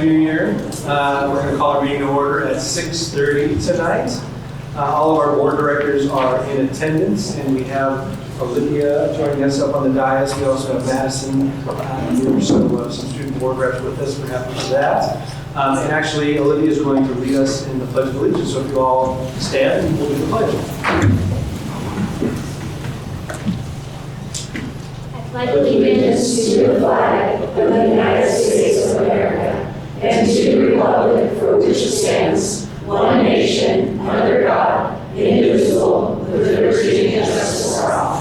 Happy New Year. We're going to call our meeting to order at 6:30 tonight. All of our board directors are in attendance, and we have Olivia joining us up on the dais. We also have Madison here, so some student board reps with us. We're happy for that. And actually, Olivia is going to lead us in the Pledge of Allegiance. So if you all stand, we'll do the pledge. I pledge allegiance to the flag of the United States of America and to the republic for which it stands, one nation, under God, indivisible, with liberty and justice for all.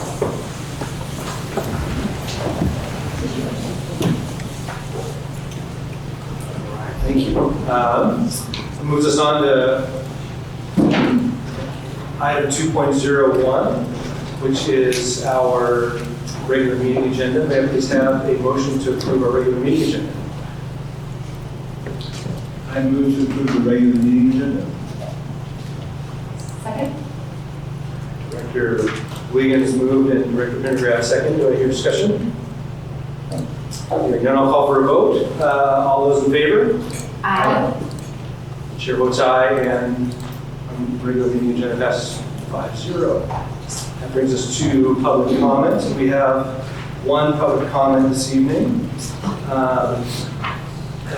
Thank you. That moves us on to item 2.01, which is our regular meeting agenda. May I please have a motion to approve our regular meeting agenda? I move to approve the regular meeting agenda. Second? Director Wiggins moved and Director Pendergrass second. Do I hear discussion? Hearing none, I'll call for a vote. All those in favor? Aye. Chair votes aye, and regular meeting agenda passes 5-0. That brings us to public comment. We have one public comment this evening.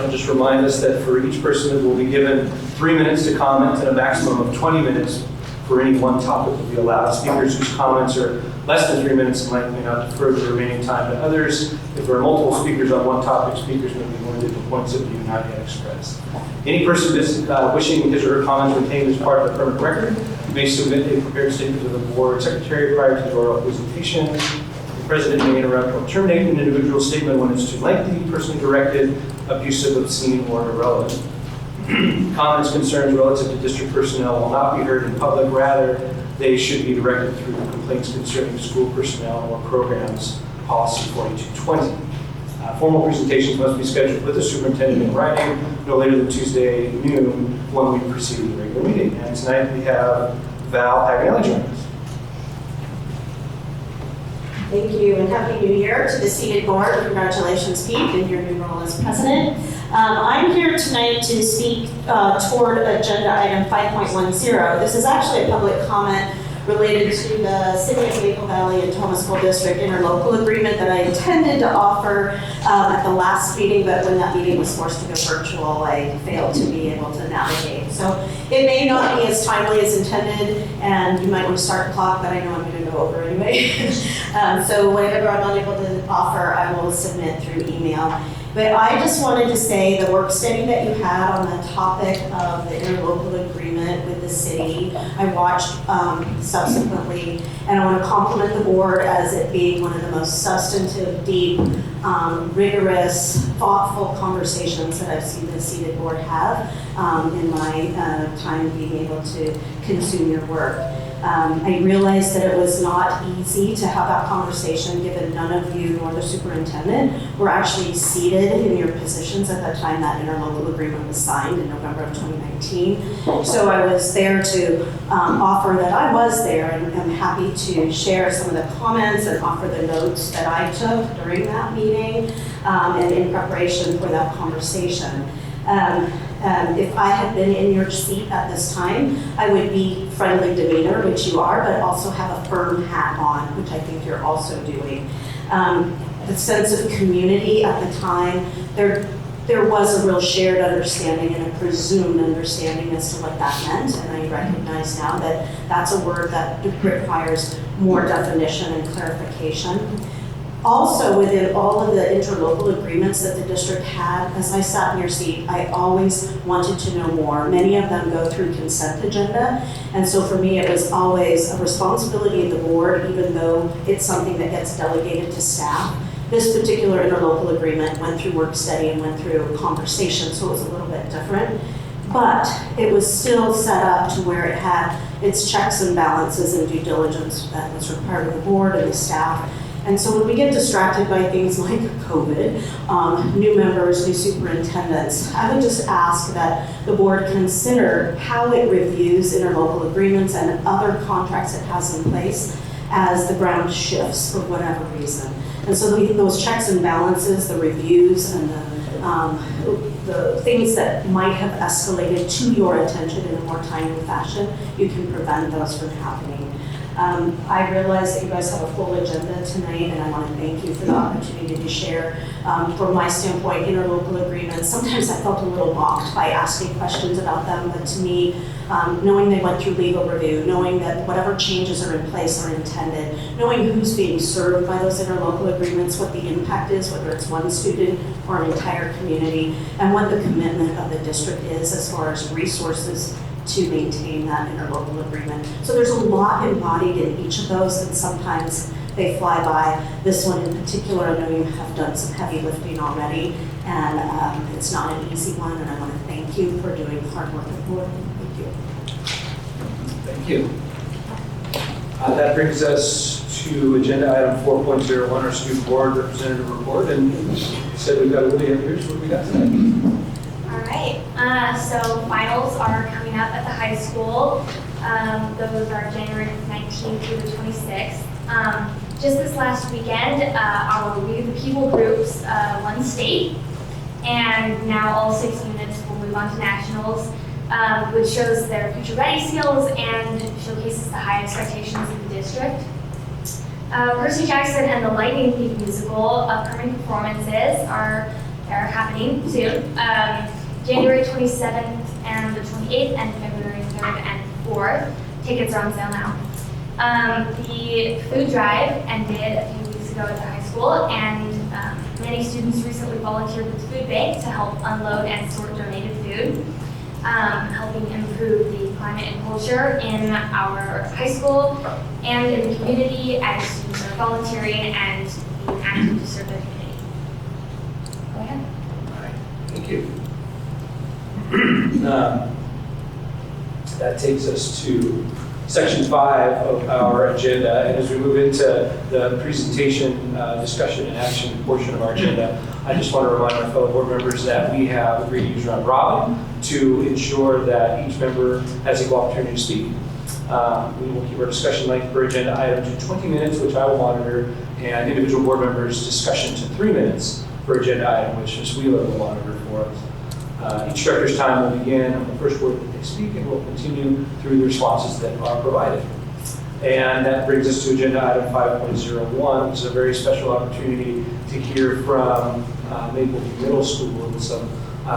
I'll just remind us that for each person that will be given 3 minutes to comment and a maximum of 20 minutes for any one topic will be allowed. Speakers whose comments are less than 3 minutes in length may not defer the remaining time to others. If there are multiple speakers on one topic, speakers may be limited to points of view not yet expressed. Any person wishing his or her comments retained as part of the permanent record may submit a prepared statement to the board secretary prior to the oral presentation. The president may interrupt or terminate an individual statement when it's too lengthy, personally directed, abusive, obscene, or irrelevant. Comments, concerns relative to district personnel will not be heard in public. Rather, they should be directed through complaints concerning school personnel or programs, policy 4220. Formal presentations must be scheduled with the superintendent in writing no later than Tuesday noon when we proceed with the regular meeting. And tonight we have Val Paganelli joining us. Thank you, and Happy New Year to the seated board. Congratulations, Pete, in your new role as president. I'm here tonight to speak toward agenda item 5.10. This is actually a public comment related to the City of Maple Valley and Tahoma School District interlocal agreement that I intended to offer at the last meeting, but when that meeting was forced to go virtual, I failed to be able to navigate. So it may not be as timely as intended, and you might want to start the clock, but I know I'm going to go over anyway. So whatever I'm unable to offer, I will submit through email. But I just wanted to say the work study that you had on the topic of the interlocal agreement with the city, I watched subsequently, and I want to compliment the board as it being one of the most substantive, deep, rigorous, thoughtful conversations that I've seen the seated board have in my time being able to consume your work. I realized that it was not easy to have that conversation given none of you nor the superintendent were actually seated in your positions at the time that interlocal agreement was signed in November of 2019. So I was there to offer that I was there, and I'm happy to share some of the comments and offer the notes that I took during that meeting and in preparation for that conversation. If I had been in your seat at this time, I would be friendly demeanor, which you are, but also have a firm hat on, which I think you're also doing. The sense of community at the time, there was a real shared understanding and a presumed understanding as to what that meant, and I recognize now that that's a word that requires more definition and clarification. Also, within all of the interlocal agreements that the district had, as I sat in your seat, I always wanted to know more. Many of them go through consent agenda, and so for me it was always a responsibility of the board, even though it's something that gets delegated to staff. This particular interlocal agreement went through work study and went through conversation, so it was a little bit different. But it was still set up to where it had its checks and balances and due diligence that was required of the board and the staff. And so when we get distracted by things like COVID, new members, new superintendents, I would just ask that the board consider how it reviews interlocal agreements and other contracts it has in place as the ground shifts for whatever reason. And so those checks and balances, the reviews and the the things that might have escalated to your attention in a more timely fashion, you can prevent those from happening. I realize that you guys have a full agenda tonight, and I want to thank you for the opportunity to share. From my standpoint, interlocal agreements, sometimes I felt a little mocked by asking questions about them, but to me, knowing they went through legal review, knowing that whatever changes are in place are intended, knowing who's being served by those interlocal agreements, what the impact is, whether it's one student or an entire community, and what the commitment of the district is as far as resources to maintain that interlocal agreement. So there's a lot embodied in each of those, and sometimes they fly by. This one in particular, I know you have done some heavy lifting already, and it's not an easy one, and I want to thank you for doing the hard work of the board. Thank you. Thank you. That brings us to agenda item 4.01, our student board representative report, and said we've got Olivia here, so what we got tonight? All right, so finals are coming up at the high school. Those are January 19th through the 26th. Just this last weekend, our We the People groups won state, and now all 6 units will move on to nationals, which shows their future ready skills and showcases the high expectations of the district. Percy Jackson and the Lightning Thief musical upcoming performances are happening soon. January 27th and the 28th, and February 3rd and 4th. Tickets are on sale now. The food drive ended a few weeks ago at the high school, and many students recently volunteered with the food bank to help unload and sort donated food, helping improve the climate and culture in our high school and in the community as students are volunteering and being active to serve their community. Go ahead. All right, thank you. That takes us to section 5 of our agenda, and as we move into the presentation, discussion, and action portion of our agenda, I just want to remind our fellow board members that we have agreed to use round robin to ensure that each member has equal opportunity to speak. We will keep our discussion length per agenda item to 20 minutes, which I will monitor, and individual board members' discussion to 3 minutes per agenda item, which Ms. Wheeler will monitor for us. Each director's time will begin on the first word that they speak, and will continue through the responses that are provided. And that brings us to agenda item 5.01, which is a very special opportunity to hear from Mapleview Middle School and some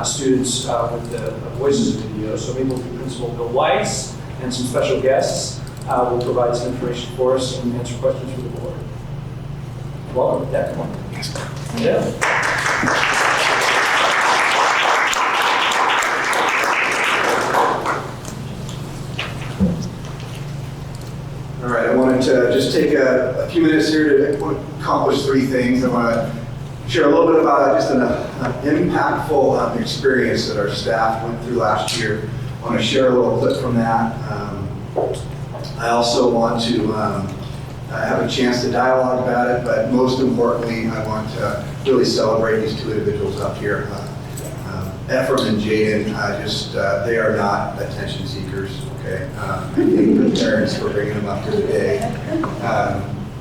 students with the Voices video. So Mapleview Principal Bill Weiss and some special guests will provide some information for us and answer questions for the board. Welcome, Dad. Come on. Yeah. All right, I wanted to just take a few minutes here to accomplish 3 things. I want to share a little bit about just an impactful experience that our staff went through last year. I want to share a little clip from that. I also want to have a chance to dialogue about it, but most importantly, I want to really celebrate these 2 individuals up here. Ephraim and Jaden, they are not attention seekers, okay? I thank the parents for bringing them up here today.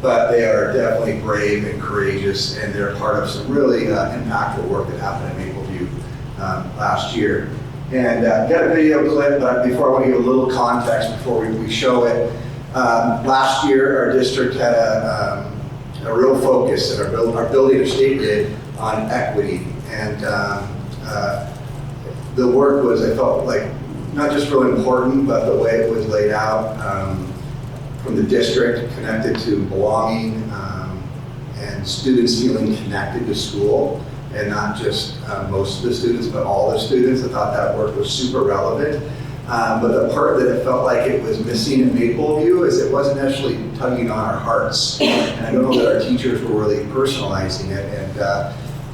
But they are definitely brave and courageous, and they're part of some really impactful work that happened at Mapleview last year. And got a video clip, but before I want to give a little context before we show it. Last year, our district had a real focus, and our building of state did, on equity. And the work was, I felt like, not just really important, but the way it was laid out from the district, connected to belonging and students feeling connected to school, and not just most of the students, but all the students. I thought that work was super relevant. But the part that it felt like it was missing in Mapleview is it wasn't actually tugging on our hearts. And I don't know that our teachers were really personalizing it.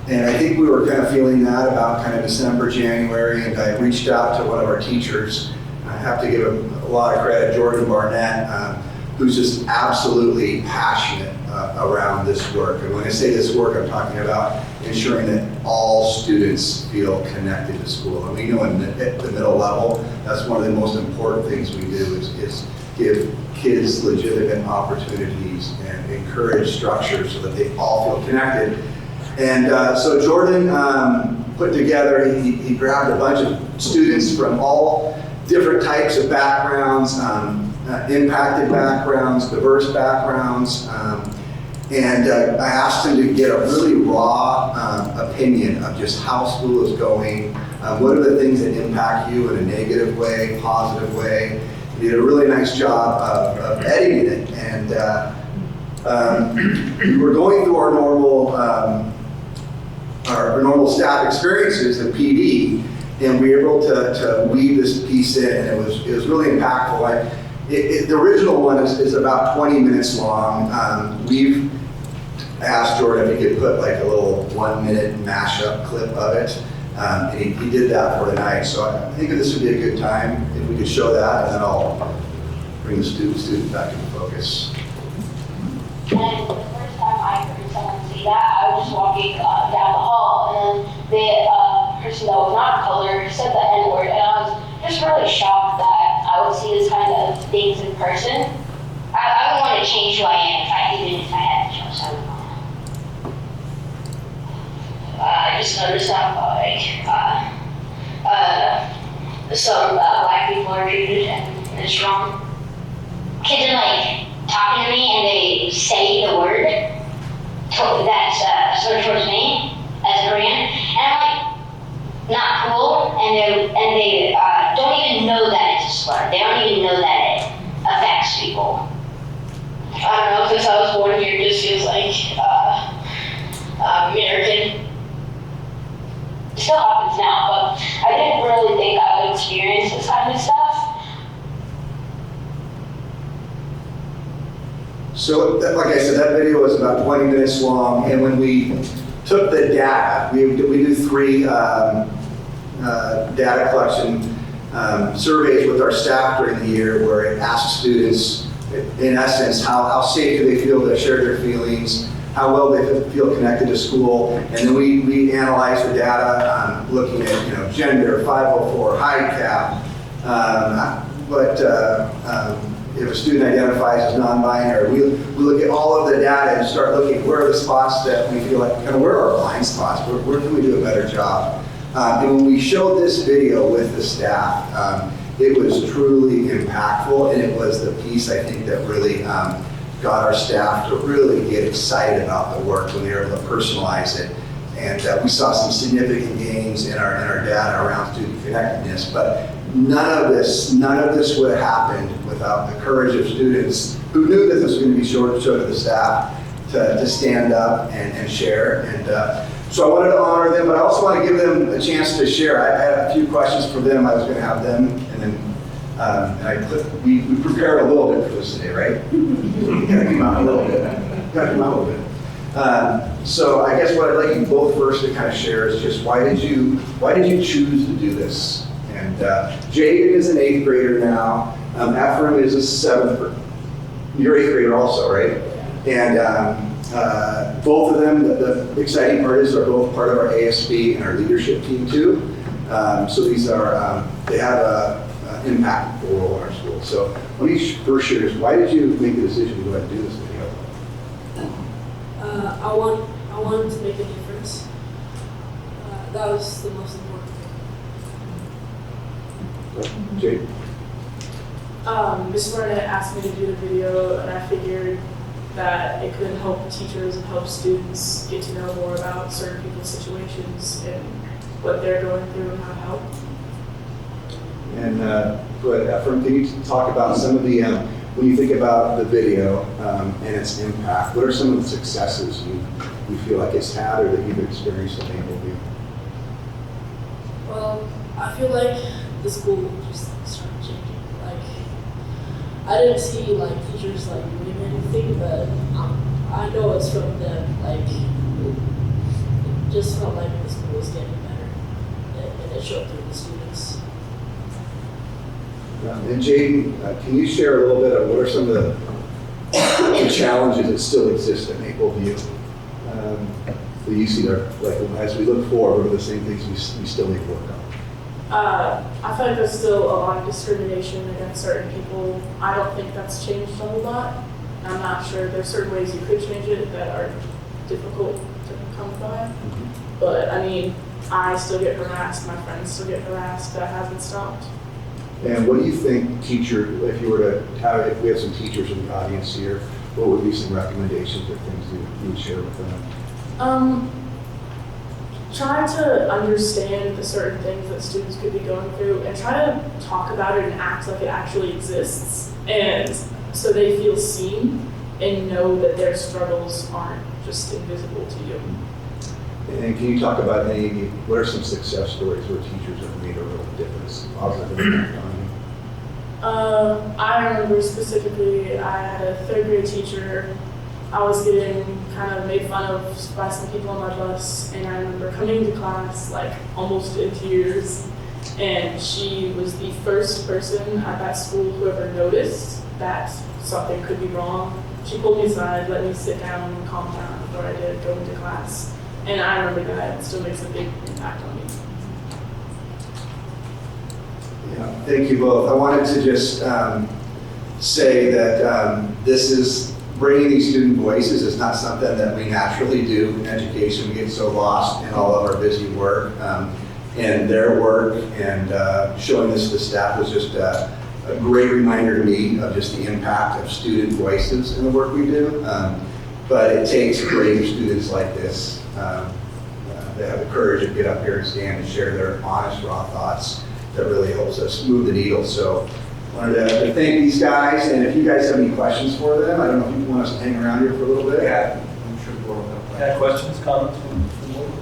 And I think we were kind of feeling that about kind of December, January, and I reached out to one of our teachers. I have to give him a lot of credit, Jordan Barnett, who's just absolutely passionate around this work. And when I say this work, I'm talking about ensuring that all students feel connected to school. And we know at the middle level, that's one of the most important things we do is give kids legitimate opportunities and encourage structure so that they all feel connected. And so Jordan put together. He grabbed a bunch of students from all different types of backgrounds, impacted backgrounds, diverse backgrounds, and I asked him to get a really raw opinion of just how school is going, what are the things that impact you in a negative way, positive way. He did a really nice job of editing it, and we're going through our normal staff experiences in PD, and we were able to weave this piece in, and it was really impactful. The original one is about 20 minutes long. We've asked Jordan if he could put like a little 1-minute mashup clip of it, and he did that for tonight. So I think this would be a good time if we could show that, and then I'll bring the student back into focus. And the first time I heard someone say that, I was just walking down the hall, and then the person that was not color said the N-word, and I was just really shocked that I would see this kind of things in person. I would want to change who I am even if I had to choose someone. I just noticed that some black people are treated and it's wrong. Kids are like talking to me and they say the word that's sort of towards me as a Korean, and I'm like, not cool, and they don't even know that it's a slur. They don't even know that it affects people. I don't know, since I was born here, it just feels like American. It still happens now, but I didn't really think I would experience this kind of stuff. So, like I said, that video was about 20 minutes long, and when we took the data, we do 3 data collection surveys with our staff during the year, where it asks students, in essence, how safe do they feel to share their feelings, how well they feel connected to school, and then we analyze the data, looking at gender, 504, height cap, if a student identifies as non-binary. We look at all of the data and start looking where are the spots that we feel like, where are our blind spots, where can we do a better job. And when we showed this video with the staff, it was truly impactful, and it was the piece I think that really got our staff to really get excited about the work when they were able to personalize it. And we saw some significant gains in our data around student connectedness, but none of this would have happened without the courage of students who knew that this was going to be shown to the staff to stand up and share. And so I wanted to honor them, but I also want to give them a chance to share. I had a few questions for them. I was going to have them, and then we prepared a little bit for this today, right? Gotta come out a little bit. So I guess what I'd like you both first to kind of share is just why did you choose to do this? And Jaden is an 8th grader now. Ephraim is a 7th grader. You're 8th grader also, right? And both of them, the exciting part is they're both part of our ASB and our leadership team too. So these are, they have an impactful role in our school. So let me first share is why did you make the decision to go ahead and do this video? I wanted to make a difference. That was the most important thing. Jade? Ms. Barnett asked me to do the video, and I figured that it could help teachers and help students get to know more about certain people's situations and what they're going through and how to help. And go ahead, Ephraim, can you talk about some of the, when you think about the video and its impact, what are some of the successes you feel like it's had or that you've experienced that enabled you? Well, I feel like the school just started changing. Like, I didn't see like teachers like doing anything, but I know it's from them. Like, it just felt like the school was getting better, and it showed through the students. And Jaden, can you share a little bit of what are some of the challenges that still exist at Maple View that you see there, like as we look forward, what are the same things we still need to work on? I feel like there's still a lot of discrimination against certain people. I don't think that's changed a whole lot. I'm not sure. There's certain ways you could change it that are difficult to come by. But I mean, I still get harassed, my friends still get harassed, that hasn't stopped. And what do you think if you were to have, if we have some teachers in the audience here, what would be some recommendations or things you would share with them? Try to understand the certain things that students could be going through and try to talk about it and act like it actually exists. And so they feel seen and know that their struggles aren't just invisible to you. And can you talk about what are some success stories where teachers have made a real difference, positive impact on you? I remember specifically, I had a third grade teacher. I was getting kind of made fun of by some people on my bus, and I remember coming to class like almost in tears, and she was the first person at that school who ever noticed that something could be wrong. She pulled me aside, let me sit down and calm down before I did go into class. And I remember that it still makes a big impact on me. Yeah, thank you both. I wanted to just say that this is bringing these student voices is not something that we naturally do in education. We get so lost in all of our busy work. And their work and showing this to staff was just a great reminder to me of just the impact of student voices in the work we do. But it takes brave students like this that have the courage to get up here and stand and share their honest, raw thoughts that really helps us move the needle. So I wanted to thank these guys, and if you guys have any questions for them, I don't know if you want us to hang around here for a little bit. Yeah, I'm sure we'll have questions, comments from the board.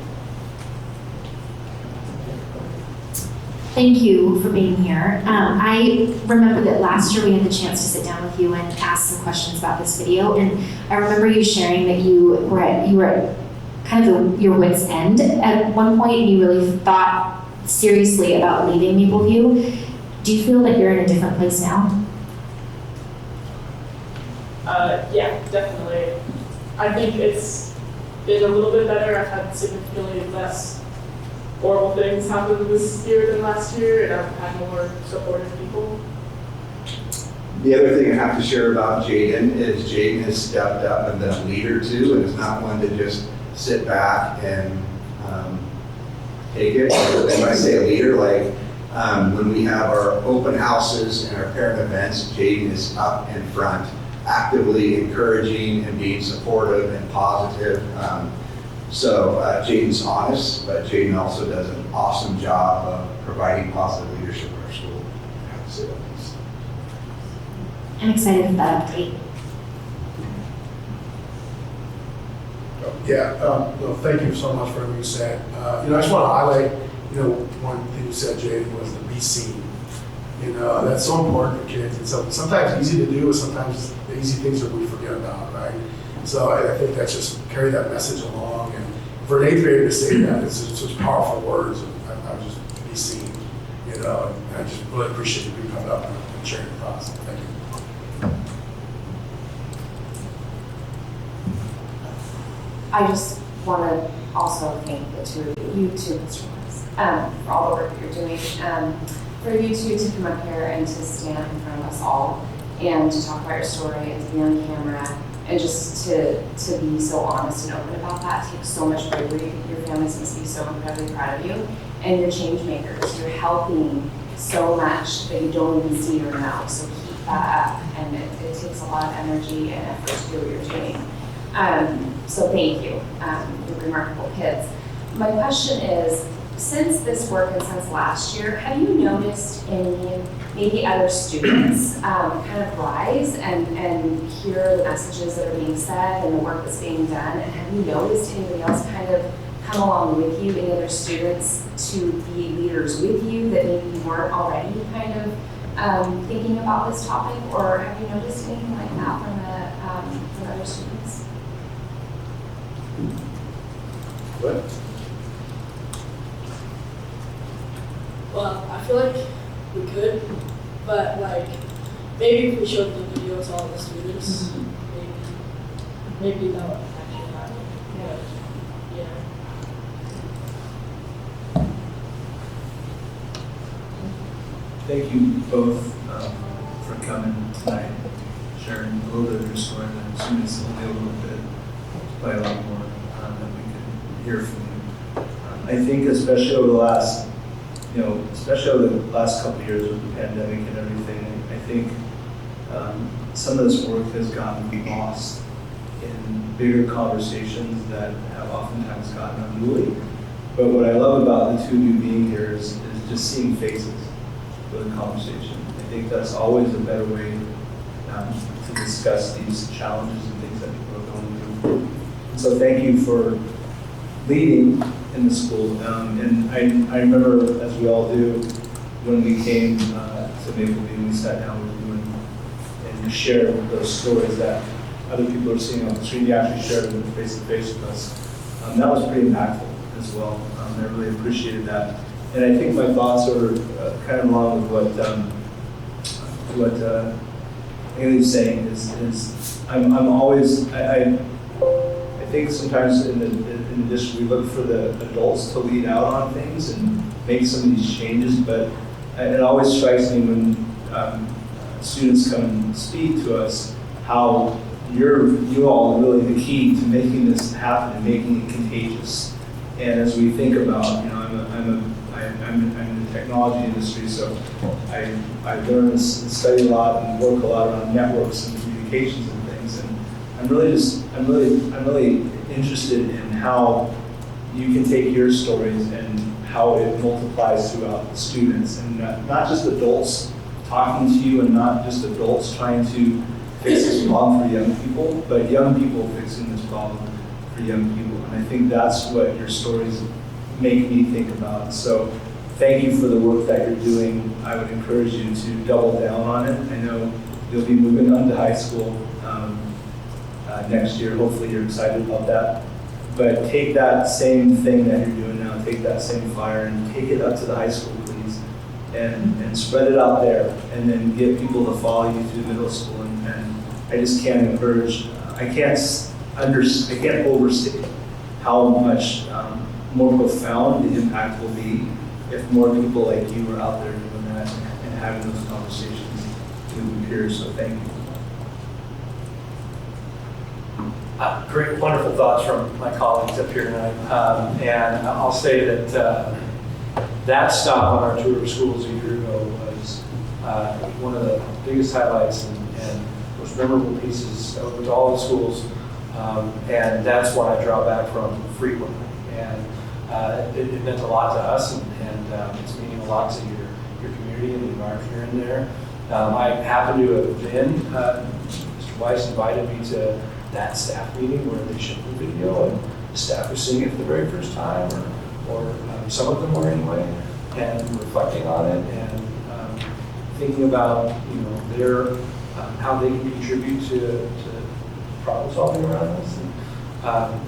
Thank you for being here. I remember that last year we had the chance to sit down with you and ask some questions about this video, and I remember you sharing that you were at kind of your wit's end at one point, and you really thought seriously about leaving Mapleview. Do you feel that you're in a different place now? Yeah, definitely. I think it's been a little bit better. I've had significantly less horrible things happen this year than last year, and I've had more supportive people. The other thing I have to share about Jaden is Jaden has stepped up and been a leader too, and is not one to just sit back and take it. And when I say a leader, like when we have our open houses and our parent events, Jaden is up in front, actively encouraging and being supportive and positive. So Jaden's honest, but Jaden also does an awesome job of providing positive leadership in our school. I have to say that. I'm excited for that update. Yeah, well, thank you so much for everything you said. I just want to highlight, one thing you said, Jaden, was to be seen. That's so important for kids. And so sometimes easy to do, and sometimes the easy things that we forget about, right? So I think that's just carry that message along. And for an 8th grader to say that, it's such powerful words. And I just be seen, and I just really appreciate you coming up and sharing your thoughts. Thank you. I just want to also thank the two of you two instructors, for all the work that you're doing. For you two to come up here and to stand in front of us all and to talk about your story and to be on camera and just to be so honest and open about that takes so much bravery. Your families must be so incredibly proud of you, and you're change makers. You're helping so much that you don't even see or know. So keep that up, and it takes a lot of energy and effort to do what you're doing. So thank you. You're remarkable kids. My question is, since this work and since last year, have you noticed any maybe other students kind of rise and hear the messages that are being said and the work that's being done? And have you noticed anybody else kind of come along with you, any other students to be leaders with you that maybe you weren't already kind of thinking about this topic? Or have you noticed anything like that from other students? What? Well, I feel like we could, but maybe if we showed the video to all the students, maybe that would actually happen. Yeah. Thank you both for coming tonight, sharing a little bit of your story, and I'm assuming it's only a little bit, probably a lot more that we can hear from you. I think especially over the last, especially over the last couple of years with the pandemic and everything, I think some of this work has gotten lost in bigger conversations that have oftentimes gotten unruly. But what I love about the two of you being here is just seeing faces for the conversation. I think that's always a better way to discuss these challenges and things that people are going through. So thank you for leading in the school. And I remember, as we all do, when we came to Mapleview, we sat down with you and you shared those stories that other people are seeing on the screen. You actually shared them face to face with us. That was pretty impactful as well. I really appreciated that. And I think my thoughts are kind of along with what Haley's saying is I'm always, I think sometimes in the district we look for the adults to lead out on things and make some of these changes, but it always strikes me when students come and speak to us how you all are really the key to making this happen and making it contagious. And as we think about, I'm in the technology industry, so I learn and study a lot and work a lot around networks and communications and things. And I'm really interested in how you can take your stories and how it multiplies throughout the students, and not just adults talking to you, and not just adults trying to fix this problem for young people, but young people fixing this problem for young people. And I think that's what your stories make me think about. So thank you for the work that you're doing. I would encourage you to double down on it. I know you'll be moving on to high school next year. Hopefully you're excited about that. But take that same thing that you're doing now, take that same fire and take it up to the high school, please. And spread it out there, and then get people to follow you through middle school. And I just can't encourage, I can't overstate how much more profound the impact will be if more people like you are out there doing that and having those conversations with your peers. So thank you. Great, wonderful thoughts from my colleagues up here tonight. And I'll say that that stop on our tour of schools a year ago was one of the biggest highlights and most memorable pieces with all the schools. And that's what I draw back from frequently. And it meant a lot to us, and it's meaning a lot to your community and the environment you're in there. I happen to have been, Mr. Weiss invited me to that staff meeting where they showed the video, and the staff was seeing it for the very first time, or some of them were anyway, and reflecting on it and thinking about their how they can contribute to problem solving around us. And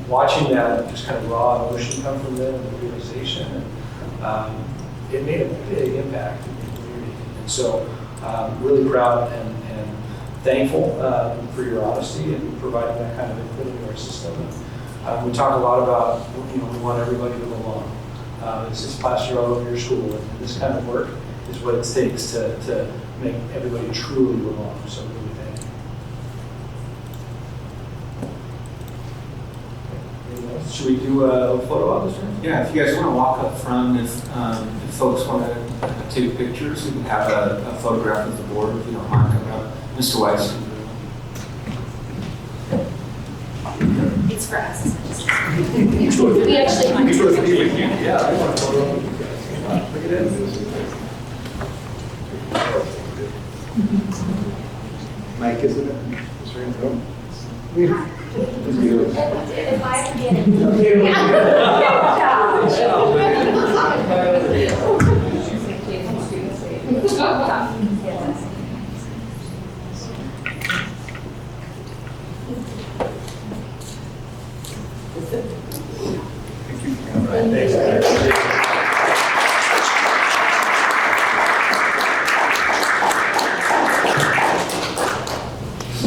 watching that just kind of raw emotion come from them and the realization, and it made a big impact in the community. And so really proud and thankful for your honesty and providing that kind of input into our system. And we talk a lot about, we want everybody to belong. It's plastered all over your school, and this kind of work is what it takes to make everybody truly belong. So really thank you. Should we do a photo op this time? Yeah, if you guys want to walk up front, if folks want to take pictures, we can have a photograph of the board if you don't mind coming up. Mr. Weiss. It's for us. We actually want to. Yeah, I want a photo. Look at it. Mike, isn't it? It's right in front. If I could get it.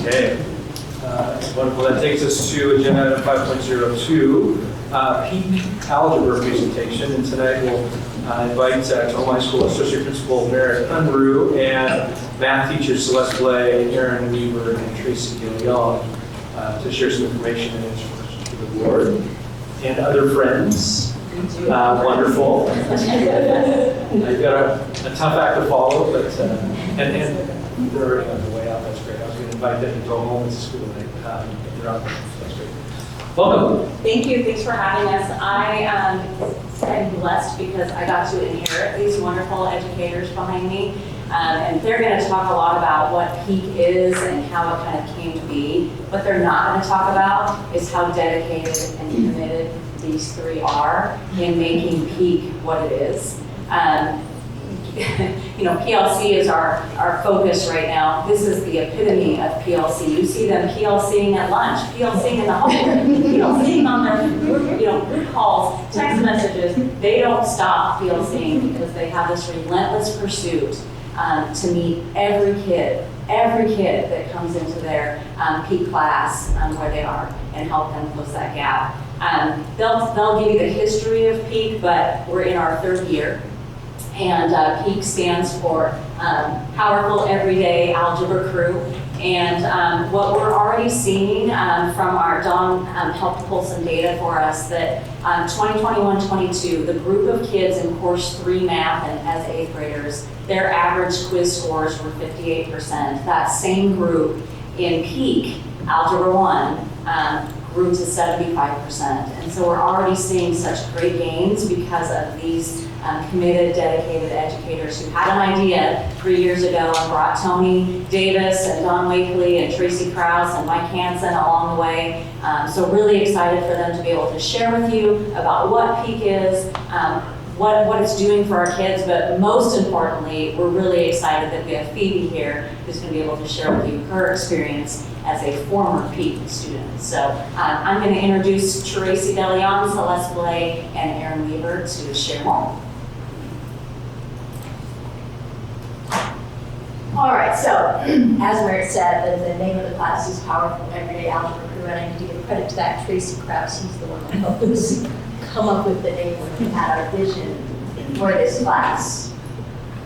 Okay. Wonderful. That takes us to agenda item 5.02, peak algebra presentation. And tonight we'll invite Tahoma High School Associate Principal Merritt Unruh and math teachers Celeste Blay, Aaron Weaver, and Tracy Gillion to share some information and answer questions for the board and other friends. Wonderful. I've got a tough act to follow, but, and they're already on their way out, that's great. I was going to invite them to go home to school tonight. They're out, that's great. Welcome. Thank you, thanks for having us. I'm blessed because I got to inherit these wonderful educators behind me. And they're going to talk a lot about what Peak is and how it kind of came to be. What they're not going to talk about is how dedicated and committed these three are in making Peak what it is. You know, PLC is our focus right now. This is the epitome of PLC. You see them PLCing at lunch, PLCing in the hallway, PLCing on their group calls, text messages. They don't stop PLCing because they have this relentless pursuit to meet every kid that comes into their Peak class where they are and help them close that gap. They'll give you the history of Peak, but we're in our third year. And Peak stands for Powerful Everyday Algebra Crew. And what we're already seeing from our Dawn helped pull some data for us that 2021-22, the group of kids in course 3 math and as 8th graders, their average quiz scores were 58%. That same group in Peak, Algebra 1, grew to 75%. And so we're already seeing such great gains because of these committed, dedicated educators who had an idea 3 years ago and brought Tony Davis and Don Wakely and Tracy Krause and Mike Hansen along the way. So really excited for them to be able to share with you about what Peak is, what it's doing for our kids, but most importantly, we're really excited that we have Phoebe here who's going to be able to share with you her experience as a former Peak student. So I'm going to introduce Tracy DeLeon, Celeste Blay, and Aaron Weaver to share more. All right, so as Merit said, the name of the class is Powerful Everyday Algebra Crew, and I need to give credit to that Tracy Krause. He's the one that helped us come up with the name when we had our vision for this class.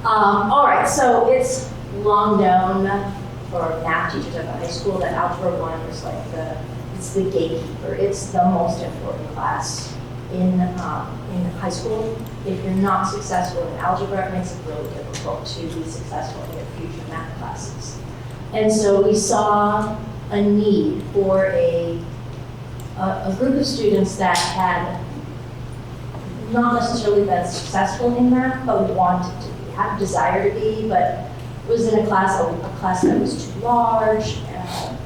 All right, so it's long known for math teachers at the high school that Algebra 1 is like it's the gatekeeper. It's the most important class in high school. If you're not successful in algebra, it makes it really difficult to be successful in your future math classes. And so we saw a need for a group of students that had not necessarily been successful in math, but wanted to be, had a desire to be, but was in a class that was too large,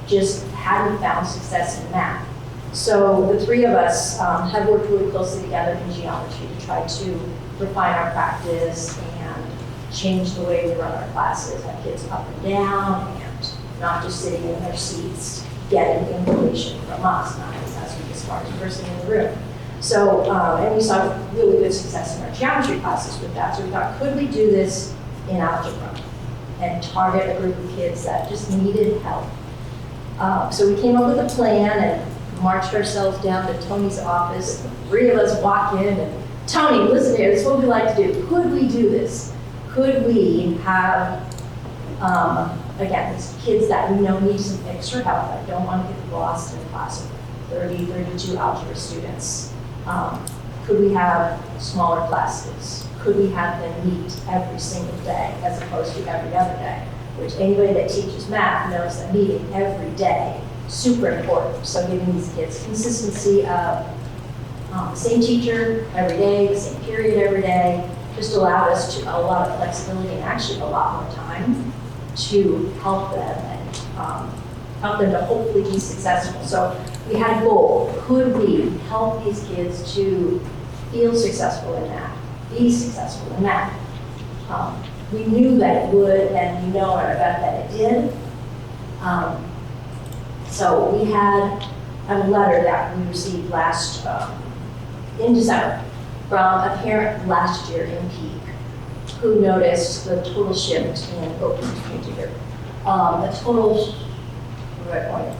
just hadn't found success in math. So the three of us have worked really closely together in geometry to try to refine our practice and change the way we run our classes, have kids up and down, and not just sitting in their seats getting information from us, not as we the smartest person in the room. So, and we saw really good success in our geometry classes with that. So we thought, could we do this in algebra and target a group of kids that just needed help? So we came up with a plan and marched ourselves down to Tony's office. And the three of us walk in and, Tony, listen here, this is what we like to do. Could we do this? Could we have, again, these kids that we know need some extra help, that don't want to get lost in a class of 30, 32 algebra students? Could we have smaller classes? Could we have them meet every single day as opposed to every other day? Which anybody that teaches math knows that meeting every day super important. So giving these kids consistency of same teacher every day, the same period every day, just allowed us to a lot of flexibility and actually a lot more time to help them and help them to hopefully be successful. So we had a goal. Could we help these kids to feel successful in math, be successful in math? We knew that it would, and we know in our gut that it did. So we had a letter that we received last, in December, from a parent last year in Peak who noticed the total shift in, the total, where do I point?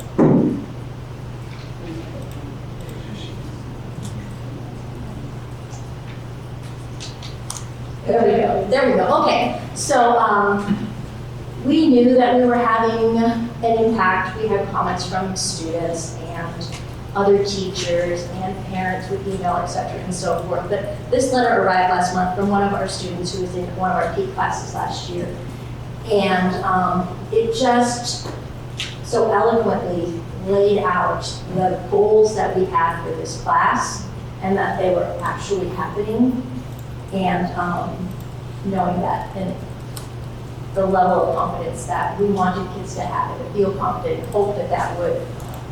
There we go, okay. So we knew that we were having an impact. We had comments from students, and other teachers and parents with email, et cetera, and so forth. But this letter arrived last month from one of our students who was in one of our peak classes last year. And it just so eloquently laid out the goals that we had for this class and that they were actually happening, and knowing that, and the level of confidence that we wanted kids to have and to feel confident, hope that that would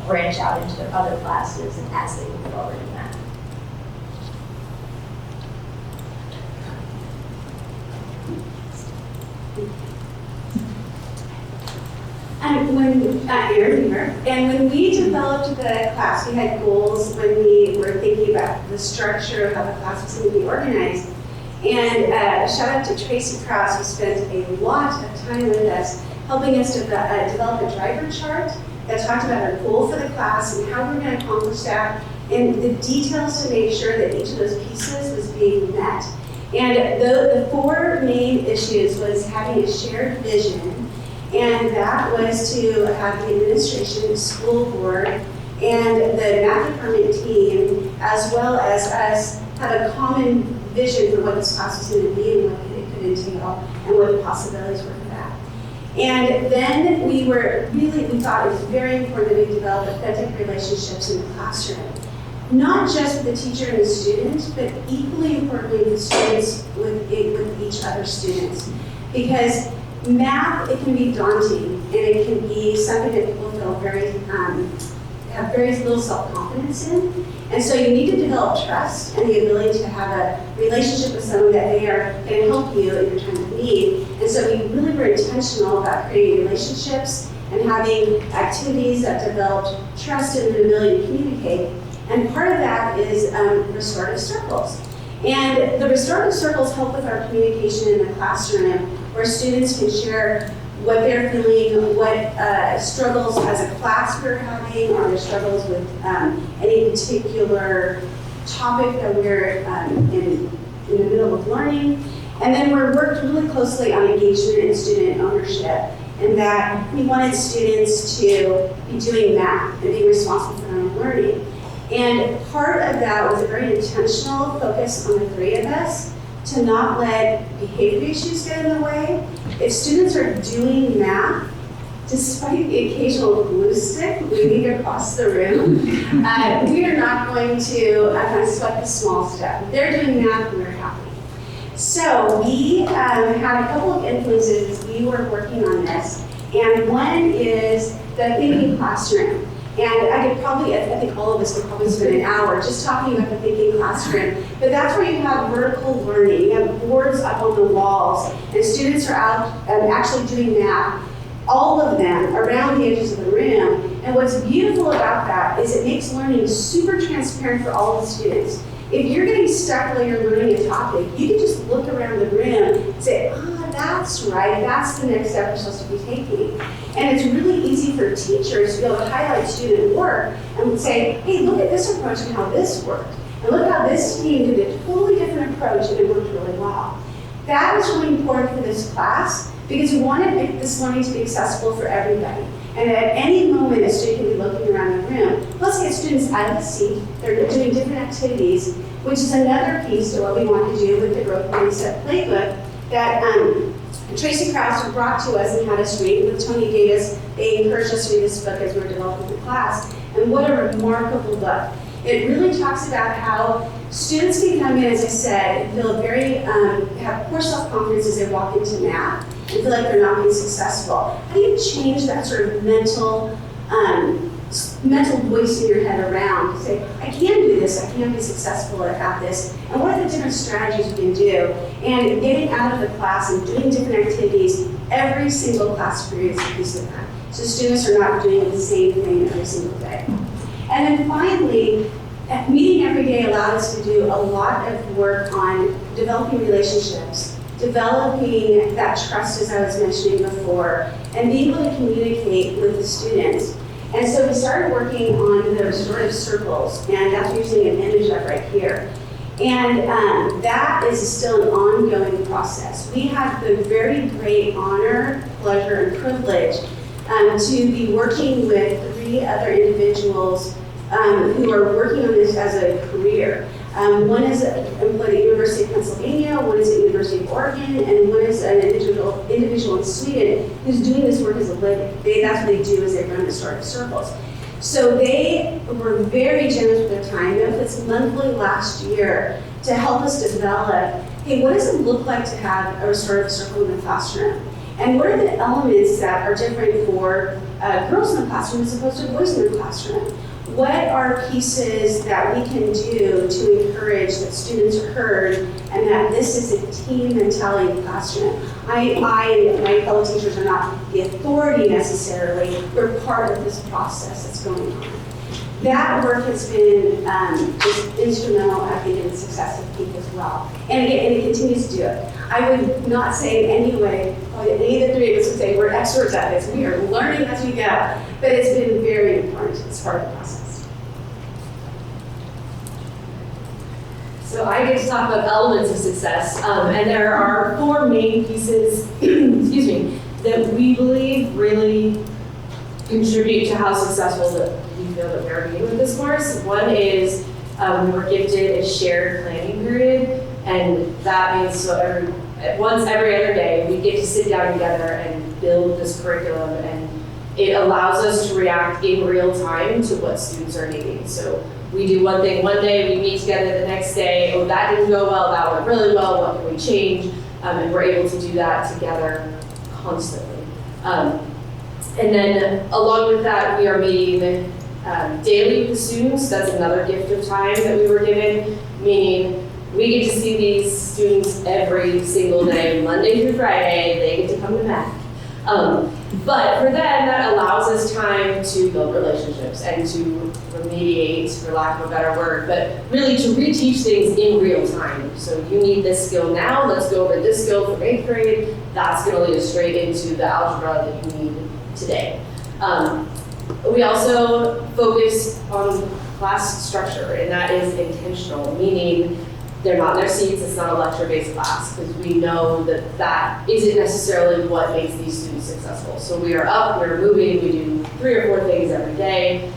branch out into their other classes and as they move forward in that. And when we developed the class, we had goals when we were thinking about the structure of how the class was going to be organized. And shout out to Tracy Krause, who spent a lot of time with us, helping us to develop a driver chart that talked about our goal for the class and how we're going to accomplish that, and the details to make sure that each of those pieces was being met. And the four main issues was having a shared vision, and that was to have the administration, school board, and the math department team, as well as us, have a common vision for what this class was going to be and what it could entail and what the possibilities were for that. And then we thought it was very important that we develop authentic relationships in the classroom. Not just with the teacher and the student, but equally importantly with students, with each other's students. Because math, it can be daunting, and it can be something that people feel have very little self-confidence in. And so you need to develop trust and the ability to have a relationship with someone that they are going to help you in your time of need. And so we really were intentional about creating relationships and having activities that developed trust and the ability to communicate. And part of that is restorative circles. And the restorative circles help with our communication in the classroom, where students can share what they're feeling, what struggles as a class we're having, or their struggles with any particular topic that we're in the middle of learning. And then we're worked really closely on engagement and student ownership, and that we wanted students to be doing math and being responsible for their own learning. And part of that was a very intentional focus on the three of us to not let behavior issues get in the way. If students are doing math, despite the occasional glue stick leaning across the room, we are not going to kind of sweat the small stuff. If they're doing math, we're happy. So we had a couple of influences as we were working on this, and one is the thinking classroom. And I think all of us could probably spend an hour just talking about the thinking classroom. But that's where you have vertical learning. You have boards up on the walls, and students are out actually doing math, all of them around the edges of the room. And what's beautiful about that is it makes learning super transparent for all of the students. If you're getting stuck while you're learning a topic, you can just look around the room and say, that's right, that's the next step we're supposed to be taking. And it's really easy for teachers to be able to highlight student work and say, hey, look at this approach and how this worked. And look how this team did a totally different approach and it worked really well. That is really important for this class because we want this learning to be accessible for everybody. And at any moment, a student can be looking around the room. Let's get students out of the seat. They're doing different activities, which is another piece to what we want to do with the Growth Mindset Playbook that Tracy Krause brought to us and had us read with Tony Davis. They encouraged us to read this book as we were developing the class. And what a remarkable book. It really talks about how students can come in, as I said, and feel have poor self-confidence as they walk into math and feel like they're not being successful. How do you change that sort of mental voice in your head around to say, I can do this, I can be successful at this, and what are the different strategies we can do? And getting out of the class and doing different activities, every single class period is a piece of that. So students are not doing the same thing every single day. And then finally, meeting every day allowed us to do a lot of work on developing relationships, developing that trust, as I was mentioning before, and being able to communicate with the students. And so we started working on the restorative circles, and that's using an image of right here. And that is still an ongoing process. We have the very great honor, pleasure, and privilege to be working with 3 other individuals who are working on this as a career. One is employed at the University of Pennsylvania, one is at the University of Oregon, and one is an individual in Sweden who's doing this work as a living. That's what they do, is they run restorative circles. So they were very generous with their time. They met us monthly last year to help us develop, hey, what does it look like to have a restorative circle in the classroom? And what are the elements that are different for girls in the classroom as opposed to boys in the classroom? What are pieces that we can do to encourage that students are heard and that this is a team mentality in the classroom? I and my fellow teachers are not the authority necessarily, we're part of this process that's going on. That work has been just instrumental, I think, in the success of PEAK as well. And again, it continues to do it. I would not say in any way, any of the three of us would say we're experts at this. We are learning as we go, but it's been very important as part of the process. So I get to talk about elements of success, and there are 4 main pieces, excuse me, that we believe really contribute to how successful that we feel that we're being with this course. One is we were gifted a shared planning period, and that means so once every other day we get to sit down together and build this curriculum, and it allows us to react in real time to what students are needing. So we do one thing one day, we meet together the next day, oh, that didn't go well, that went really well, what can we change? And we're able to do that together constantly. And then along with that, we are meeting daily with the students. That's another gift of time that we were given, meaning we get to see these students every single day, Monday through Friday, they get to come to math. But for them, that allows us time to build relationships and to remediate, for lack of a better word, but really to reteach things in real time. So you need this skill now, let's go over this skill from 8th grade. That's gonna lead us straight into the algebra that you need today. We also focus on class structure, and that is intentional, meaning they're not in their seats, it's not a lecture-based class, because we know that that isn't necessarily what makes these students successful. So we are up, we're moving, we do 3 or 4 things every day.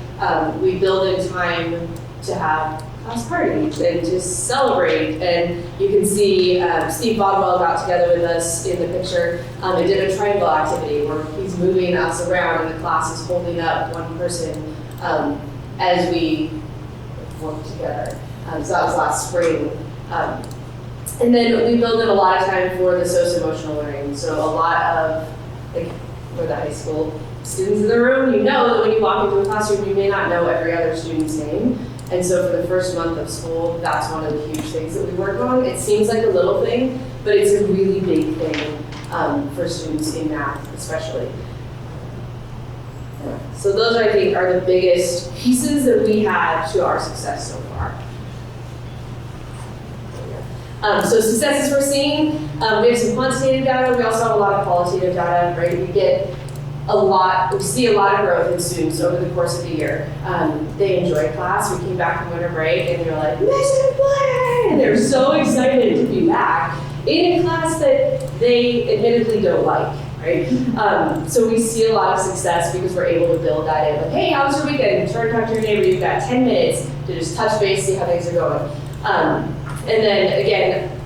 We build in time to have class parties and to celebrate. And you can see Steve Bodwell got together with us in the picture and did a triangle activity where he's moving us around and the class is holding up one person as we work together. So that was last spring. And then we build in a lot of time for the socio-emotional learning. So a lot of, like, for the high school students in the room, you know that when you walk into a classroom, you may not know every other student's name. And so for the first month of school, that's one of the huge things that we work on. It seems like a little thing, but it's a really big thing for students in math, especially. So those, I think, are the biggest pieces that we had to our success so far. So successes we're seeing, we have some quantitative data, we also have a lot of qualitative data, right? We see a lot of growth in students over the course of the year. They enjoy class, we came back from winter break and they're like, Mr. Blair! And they're so excited to be back in a class that they admittedly don't like, right? So we see a lot of success because we're able to build that in. Like, hey, how was your weekend? Turn to talk to your neighbor, you've got 10 minutes to just touch base, see how things are going. And then again,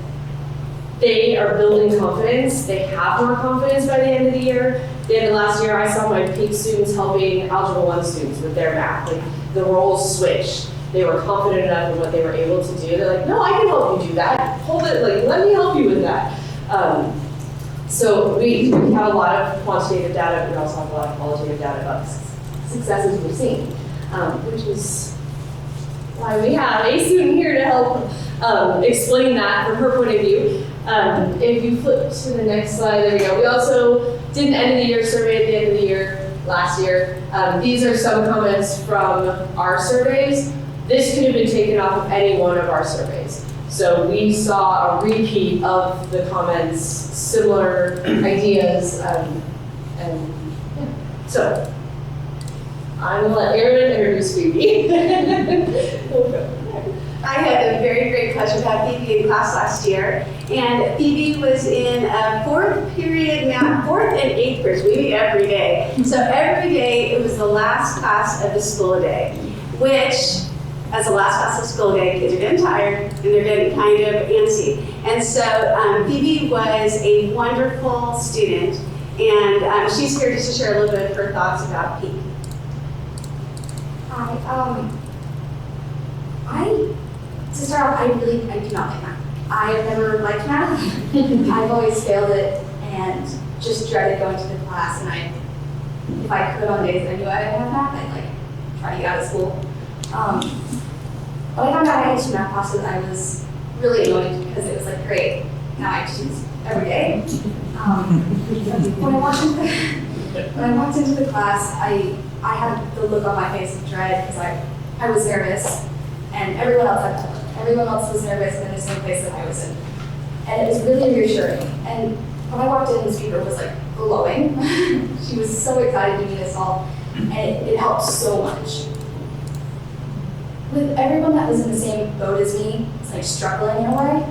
they are building confidence. They have more confidence by the end of the year. The end of last year, I saw my PEAK students helping Algebra 1 students with their math. Like, the roles switched. They were confident enough in what they were able to do. They're like, no, I can help you do that. Hold it, like, let me help you with that. So we have a lot of quantitative data, but we also have a lot of qualitative data about successes we've seen, which is why we have a student here to help explain that from her point of view. If you flip to the next slide, there we go. We also did an end of the year survey at the end of the year, last year. These are some comments from our surveys. This could have been taken off of any one of our surveys. So we saw a repeat of the comments, similar ideas, and yeah. So I'm gonna let Erin introduce Phoebe. I had a very great pleasure to have Phoebe in class last year, and Phoebe was in a 4th period math, 4th and 8th grades. We meet every day. So every day it was the last class of the school day. which, as the last class of school day, kids are getting tired and they're getting kind of antsy. And so Phoebe was a wonderful student, and she's here just to share a little bit of her thoughts about Peak. Hi, to start off, I do not like math. I've never liked math. I've always failed it and just dreaded going to the class. And if I could on days that I knew I didn't have math, I'd try to get out of school. When I found out I had 2 math classes, I was really annoyed because it was great. Now I choose every day. When I walked into the class, I had the look on my face of dread because I was nervous, and everyone else was nervous in the same place that I was in. And it was really reassuring. And when I walked in, the speaker was glowing. She was so excited to meet us all, and it helped so much. With everyone that was in the same boat as me, it's struggling in a way,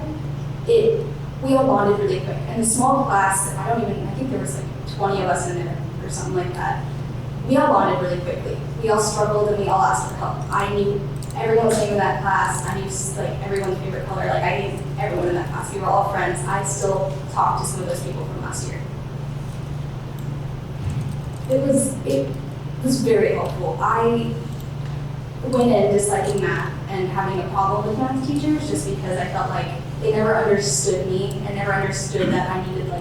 we all bonded really quick. And the small class, I think there was 20 of us in there or something like that. We all bonded really quickly. We all struggled and we all asked for help. I knew everyone's name in that class. I knew everyone's favorite color. I knew everyone in that class. We were all friends. I still talk to some of those people from last year. It was very helpful. I went in disliking math and having a problem with math teachers just because I felt like they never understood me and never understood that I needed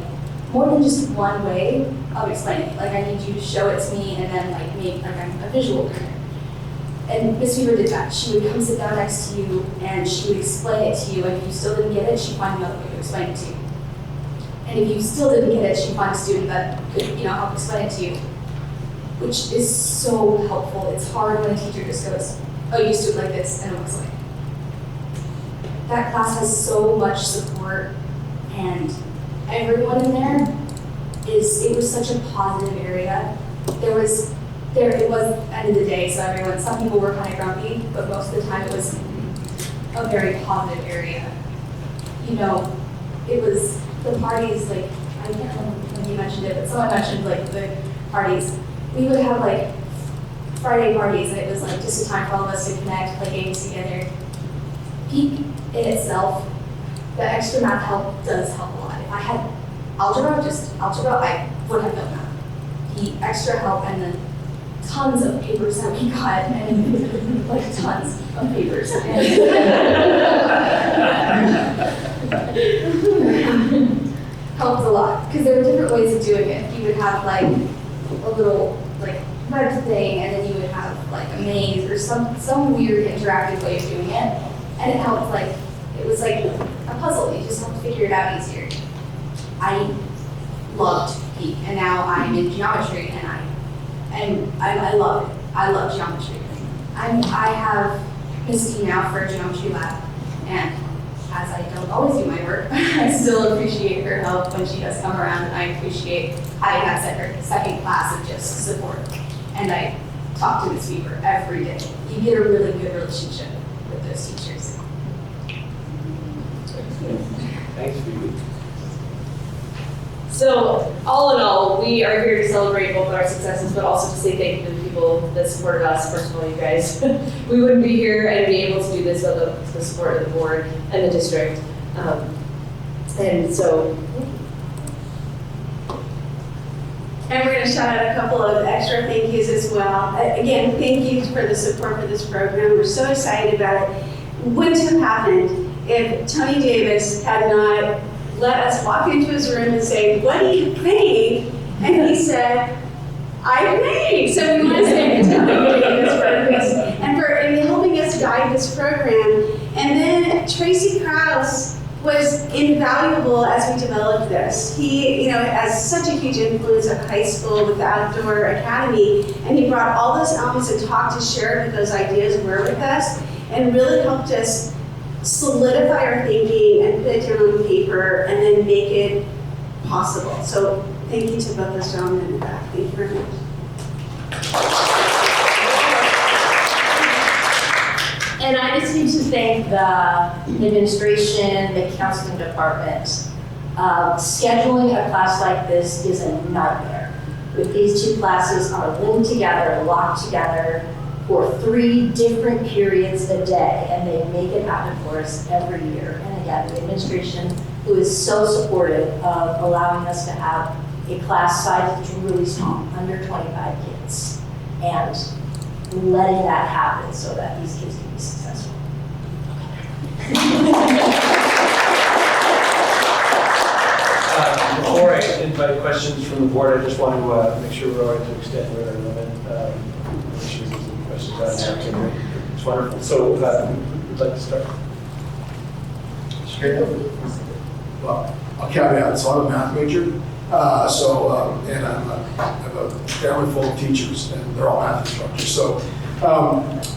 more than just one way of explaining it. I need you to show it to me and then make I'm a visual learner. And Miss Weaver did that. She would come sit down next to you and she would explain it to you, and if you still didn't get it, she'd find another way to explain it to you. And if you still didn't get it, she'd find a student that could help explain it to you, which is so helpful. It's hard when a teacher just goes, oh, you used to do it like this, and it walks away. That class has so much support, and everyone in there it was such a positive area. It was end of the day, so some people were kind of grumpy, but most of the time it was a very positive area. It was the parties, I can't remember when you mentioned it, but someone mentioned the parties. We would have Friday parties, and it was just a time for all of us to connect, play games together. Peak in itself, the extra math help does help a lot. If I had algebra, I would have done that. The extra help and then tons of papers that we got, and tons of papers. Helped a lot, because there were different ways of doing it. You would have a little red thing, and then you would have a maze or some weird interactive way of doing it, and it helped. It was a puzzle. You just have to figure it out easier. I loved Peak, and now I'm in geometry, and I love it. I love geometry. I have Miss D now for a geometry lab, and as I don't always do my work, I still appreciate her help when she does come around, and I appreciate having that second class of just support. And I talk to Miss Weaver every day. You get a really good relationship with those teachers. Thanks, Phoebe. So, all in all, we are here to celebrate both our successes, but also to say thank you to the people that supported us. First of all, you guys. We wouldn't be here and be able to do this without the support of the board and the district. And so, And we're going to shout out a couple of extra thank yous as well. Again, thank you for the support for this program. We're so excited about it. Wouldn't have happened if Tony Davis had not let us walk into his room and say, what do you think? And he said, I think. So we want to thank Tony Davis for this and for helping us guide this program. And then Tracy Krause was invaluable as we developed this. He, has such a huge influence at high school with the Outdoor Academy, and he brought all those elements and talked to share what those ideas were with us, and really helped us solidify our thinking and put it down on paper and then make it possible. So thank you to both those gentlemen in the back. Thank you very much. And I just need to thank the administration, the counseling department. Scheduling a class like this is a nightmare. With these two classes are linked together, locked together, for 3 different periods a day, and they make it happen for us every year. And again, the administration, who is so supportive of allowing us to have a class size that's really small, under 25 kids, and letting that happen so that these kids can be successful. Before I invite questions from the board, I just want to make sure we're all right to extend our limit. Issues and questions on that. It's wonderful. So, we'd like to start. Well, I'll caveat, so I'm a math major, and I have a family full of teachers, and they're all math instructors. So,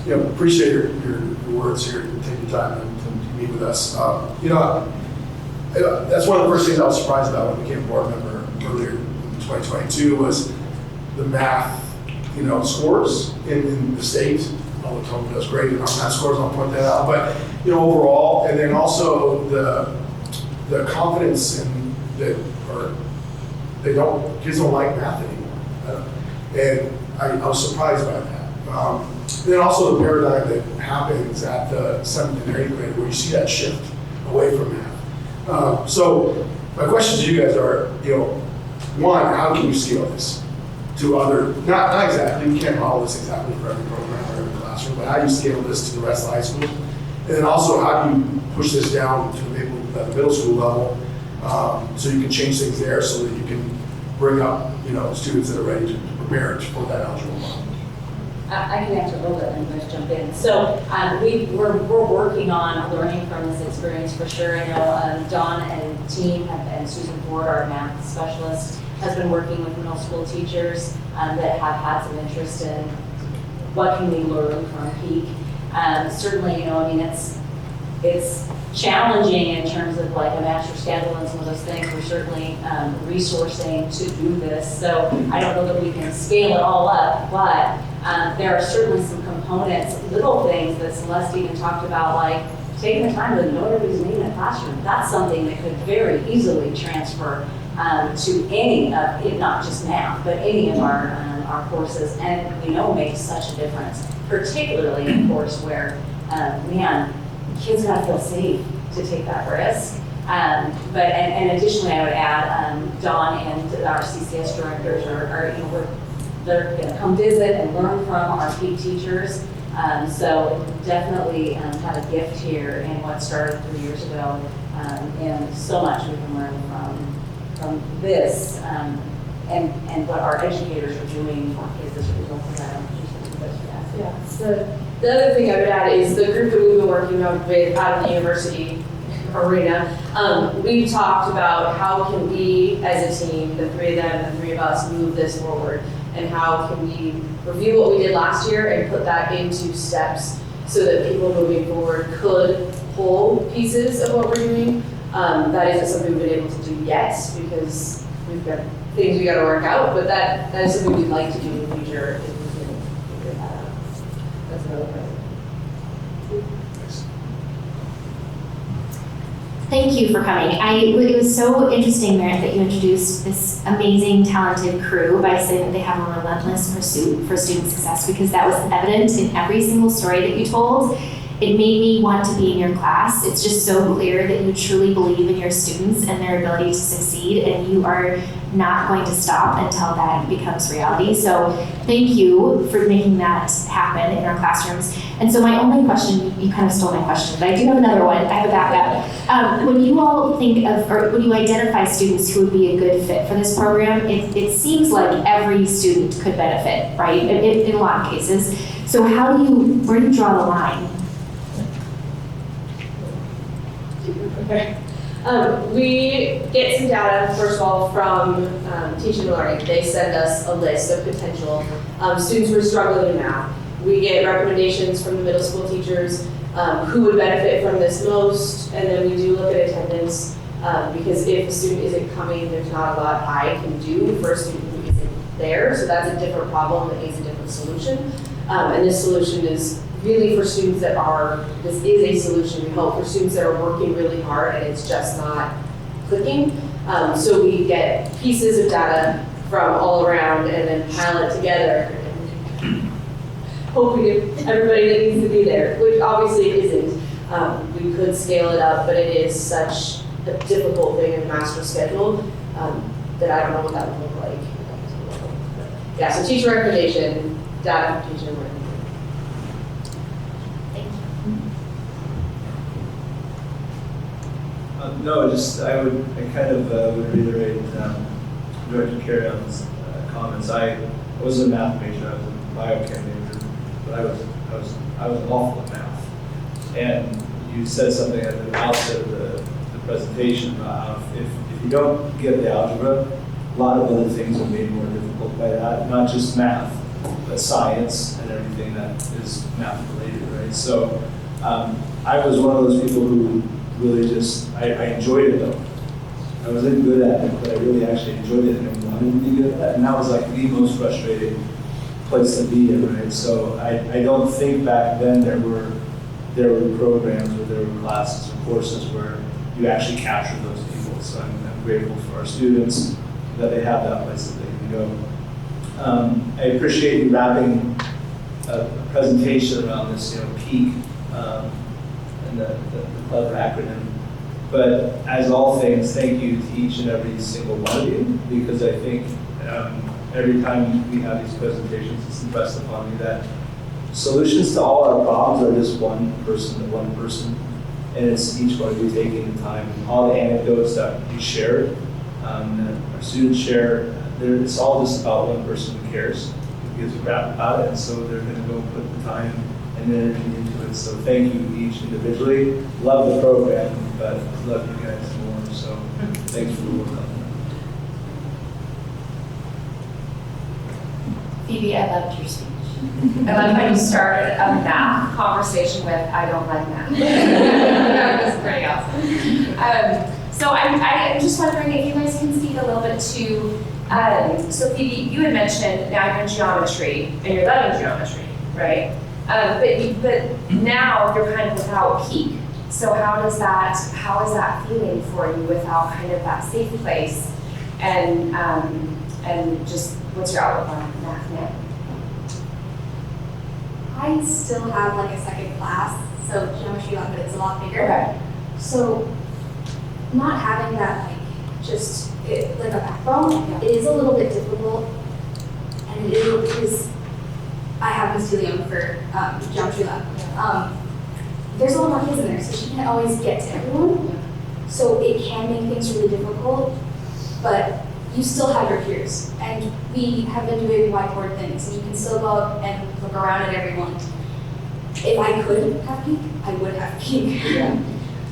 appreciate your words here, and take your time to meet with us. That's one of the first things I was surprised about when I became a board member earlier in 2022 was the math, scores in the state. Although Tahoma does great in our math scores, I'll point that out. But overall, and then also the confidence in that, or kids don't like math anymore, and I was surprised by that. And then also the paradigm that happens at the 7th and 8th grade, where you see that shift away from math. So my question to you guys are, one, how can you scale this to other, not exactly, you can't model this exactly for every program or every classroom, but how do you scale this to the rest of the high school? And then also, how do you push this down to maybe at the middle school level, so you can change things there so that you can bring up, students that are ready to prepare for that algebra model? I can answer a little bit and you guys jump in. So we're working on learning from this experience for sure. I know Dawn and team and Susan Ford, our math specialist, has been working with middle school teachers that have had some interest in what can we learn from Peak. Certainly, it's challenging in terms of like a master schedule and some of those things. We're certainly resourcing to do this. So I don't know that we can scale it all up, but there are certainly some components, little things that Celeste even talked about, like taking the time to know everybody's name in a classroom. That's something that could very easily transfer to any of, not just math, but any of our courses, and we know makes such a difference, particularly in a course where, kids gotta feel safe to take that risk. But additionally, I would add, Dawn and our CCS directors they're gonna come visit and learn from our Peak teachers. So definitely have a gift here in what started 3 years ago, and so much we can learn from this, and what our educators are doing for kids as a result of that. Yeah, so the other thing I would add is the group that we've been working on with out of the university arena, we've talked about how can we as a team, the 3 of them, the 3 of us, move this forward, and how can we review what we did last year and put that into steps so that people moving forward could pull pieces of what we're doing. That isn't something we've been able to do yet because we've got things we got to work out, but that is something we'd like to do in the future. That's another point. Thank you for coming. It was so interesting, Merit, that you introduced this amazing, talented crew by saying that they have a relentless pursuit for student success, because that was evident in every single story that you told. It made me want to be in your class. It's just so clear that you truly believe in your students and their ability to succeed, and you are not going to stop until that becomes reality. So thank you for making that happen in our classrooms. And so my only question, you kind of stole my question, but I do have another one. I have a backup. When you all think of, or when you identify students who would be a good fit for this program, it seems like every student could benefit, right? In a lot of cases. So where do you draw the line? Okay. We get some data, first of all, from Teaching and Learning. They send us a list of potential students who are struggling in math. We get recommendations from the middle school teachers who would benefit from this most, and then we do look at attendance because if a student isn't coming, there's not a lot I can do for a student who isn't there, so that's a different problem that needs a different solution. And this solution is really for students that this is a solution, we hope, for students that are working really hard and it's just not clicking. So we get pieces of data from all around and then pile it together. hoping if everybody that needs to be there, which obviously it isn't. We could scale it up, but it is such a difficult thing in the master schedule that I don't know what that would look like. Yeah, so teacher recommendation, data for teacher recommendation. No, just I kind of would reiterate Director Carrion's comments. I wasn't a math major, I was a biochem major, but I was awful at math. And you said something at the outset of the presentation about how if you don't get the algebra, a lot of other things are made more difficult by that, not just math, but science and everything that is math related, right? So I was one of those people who really just, I enjoyed it though. I wasn't good at it, but I really actually enjoyed it and I wanted to be good at it. And that was like the most frustrating place to be in, right? So I don't think back then there were programs or there were classes or courses where you actually captured those people. So I'm grateful for our students that they have that place that they can go. I appreciate you wrapping a presentation around this, PEAK, and the clever acronym. But as all things, thank you to each and every single one of you, because I think every time we have these presentations, it's impressed upon me that solutions to all our problems are just one person to one person. And it's each one of you taking the time. And all the anecdotes that you shared, that our students share, it's all just about one person who cares, who gives a crap about it, and so they're going to go put the time and energy into it. So thank you each individually. Love the program, but love you guys more. So thanks for the work on that. Phoebe, I loved your speech. I love how you started a math conversation with, I don't like math. That was pretty awesome. So I'm just wondering if you guys can speak a little bit to, so Phoebe, you had mentioned now you're in geometry, and you're loving geometry, right? But now you're kind of without PEAK. So how is that feeling for you without kind of that safe place? And just what's your outlook on math now? I still have like a second class, so geometry lab, but it's a lot bigger. Okay. So not having that like a backbone, it is a little bit difficult, and it is because I have Miss DeLeon for geometry lab. There's a lot more kids in there, so she can't always get to everyone. So it can make things really difficult, but you still have your peers. And we have been doing whiteboard things, and you can still go up and look around at everyone. If I could have PEAK, I would have PEAK. Yeah.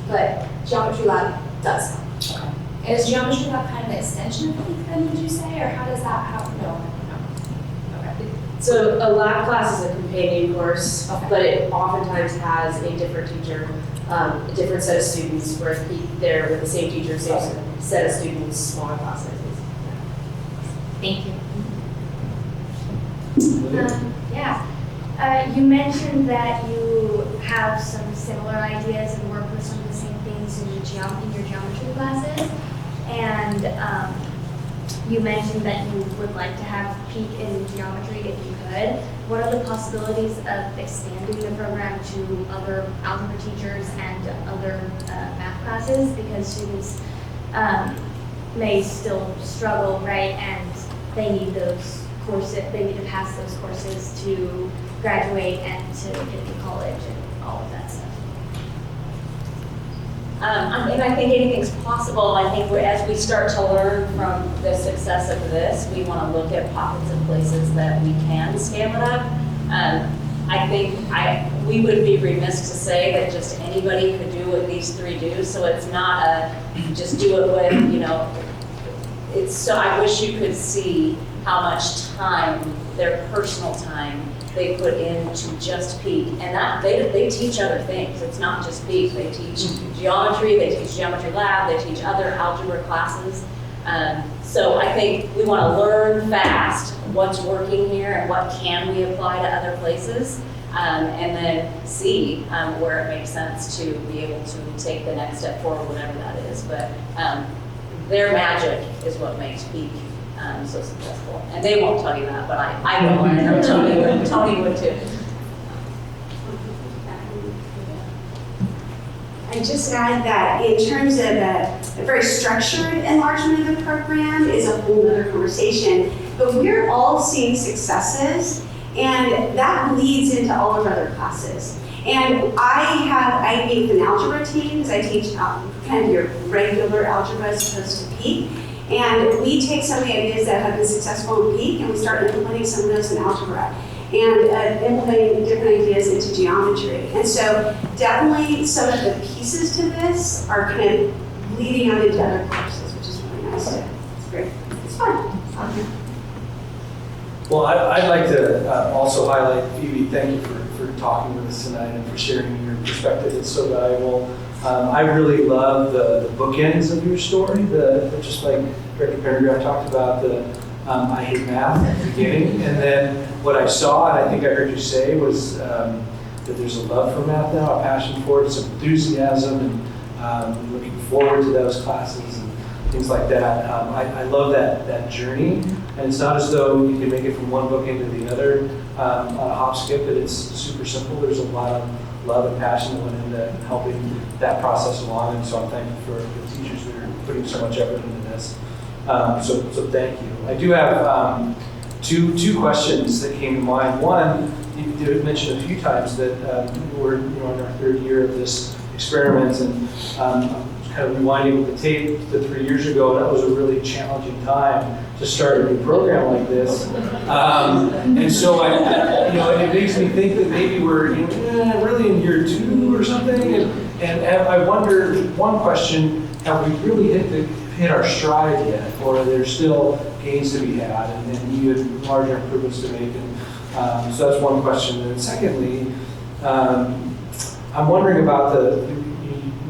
But geometry lab does help. Okay. And is geometry lab kind of an extension of PEAK then, would you say? Or how does that, no. Okay. So a lab class is a companion course, Okay. but it oftentimes has a different teacher, a different set of students, whereas PEAK, they're with the same teacher, same set of students, smaller class sizes. Thank you. You mentioned that you have some similar ideas and work with some of the same things in your geometry classes. And you mentioned that you would like to have PEAK in geometry if you could. What are the possibilities of expanding the program to other algebra teachers and other math classes? Because students may still struggle, right? And they need those courses, they need to pass those courses to graduate and to get to college and all of that stuff. And I think anything's possible. I think as we start to learn from the success of this, we want to look at pockets of places that we can scale it up. I think we would be remiss to say that just anybody could do what these three do. So it's not a just do it with, it's so I wish you could see how much time, their personal time, they put into just PEAK. And that they teach other things. It's not just PEAK. They teach geometry, they teach geometry lab, they teach other algebra classes. So I think we want to learn fast what's working here and what can we apply to other places, and then see where it makes sense to be able to take the next step forward, whatever that is. But their magic is what makes PEAK so successful. And they won't tell you that, but I will, and I know Tony would too. I'd just add that in terms of a very structured enlargement of the program is a whole other conversation. But we're all seeing successes, and that bleeds into all of our other classes. And I meet with an algebra team because I teach kind of your regular algebra as opposed to PEAK. And we take some of the ideas that have been successful in PEAK and we start implementing some of those in algebra and implementing different ideas into geometry. And so definitely some of the pieces to this are kind of bleeding out into other courses, which is really nice too. It's great. It's fun. Well, I'd like to also highlight, Phoebe, thank you for talking with us tonight and for sharing your perspective. It's so valuable. I really love the bookends of your story, just like Director Pendergraft talked about, I hate math at the beginning, and then what I saw, and I think I heard you say, was that there's a love for math now, a passion for it, some enthusiasm, and looking forward to those classes and things like that. I love that journey, and it's not as though you can make it from one book into the other on a hop skip, but it's super simple. There's a lot of love and passion that went into helping that process along, and so I'm thankful for the teachers that are putting so much effort into this. So thank you. I do have two questions that came to mind. One, you did mention a few times that we're in our third year of this experiment, and kind of rewinding the tape to 3 years ago, that was a really challenging time to start a new program like this. And so it makes me think that maybe we're really in year 2 or something. And I wonder, one question, have we really hit our stride yet, or are there still gains to be had and even larger improvements to make? And so that's one question. And secondly, I'm wondering about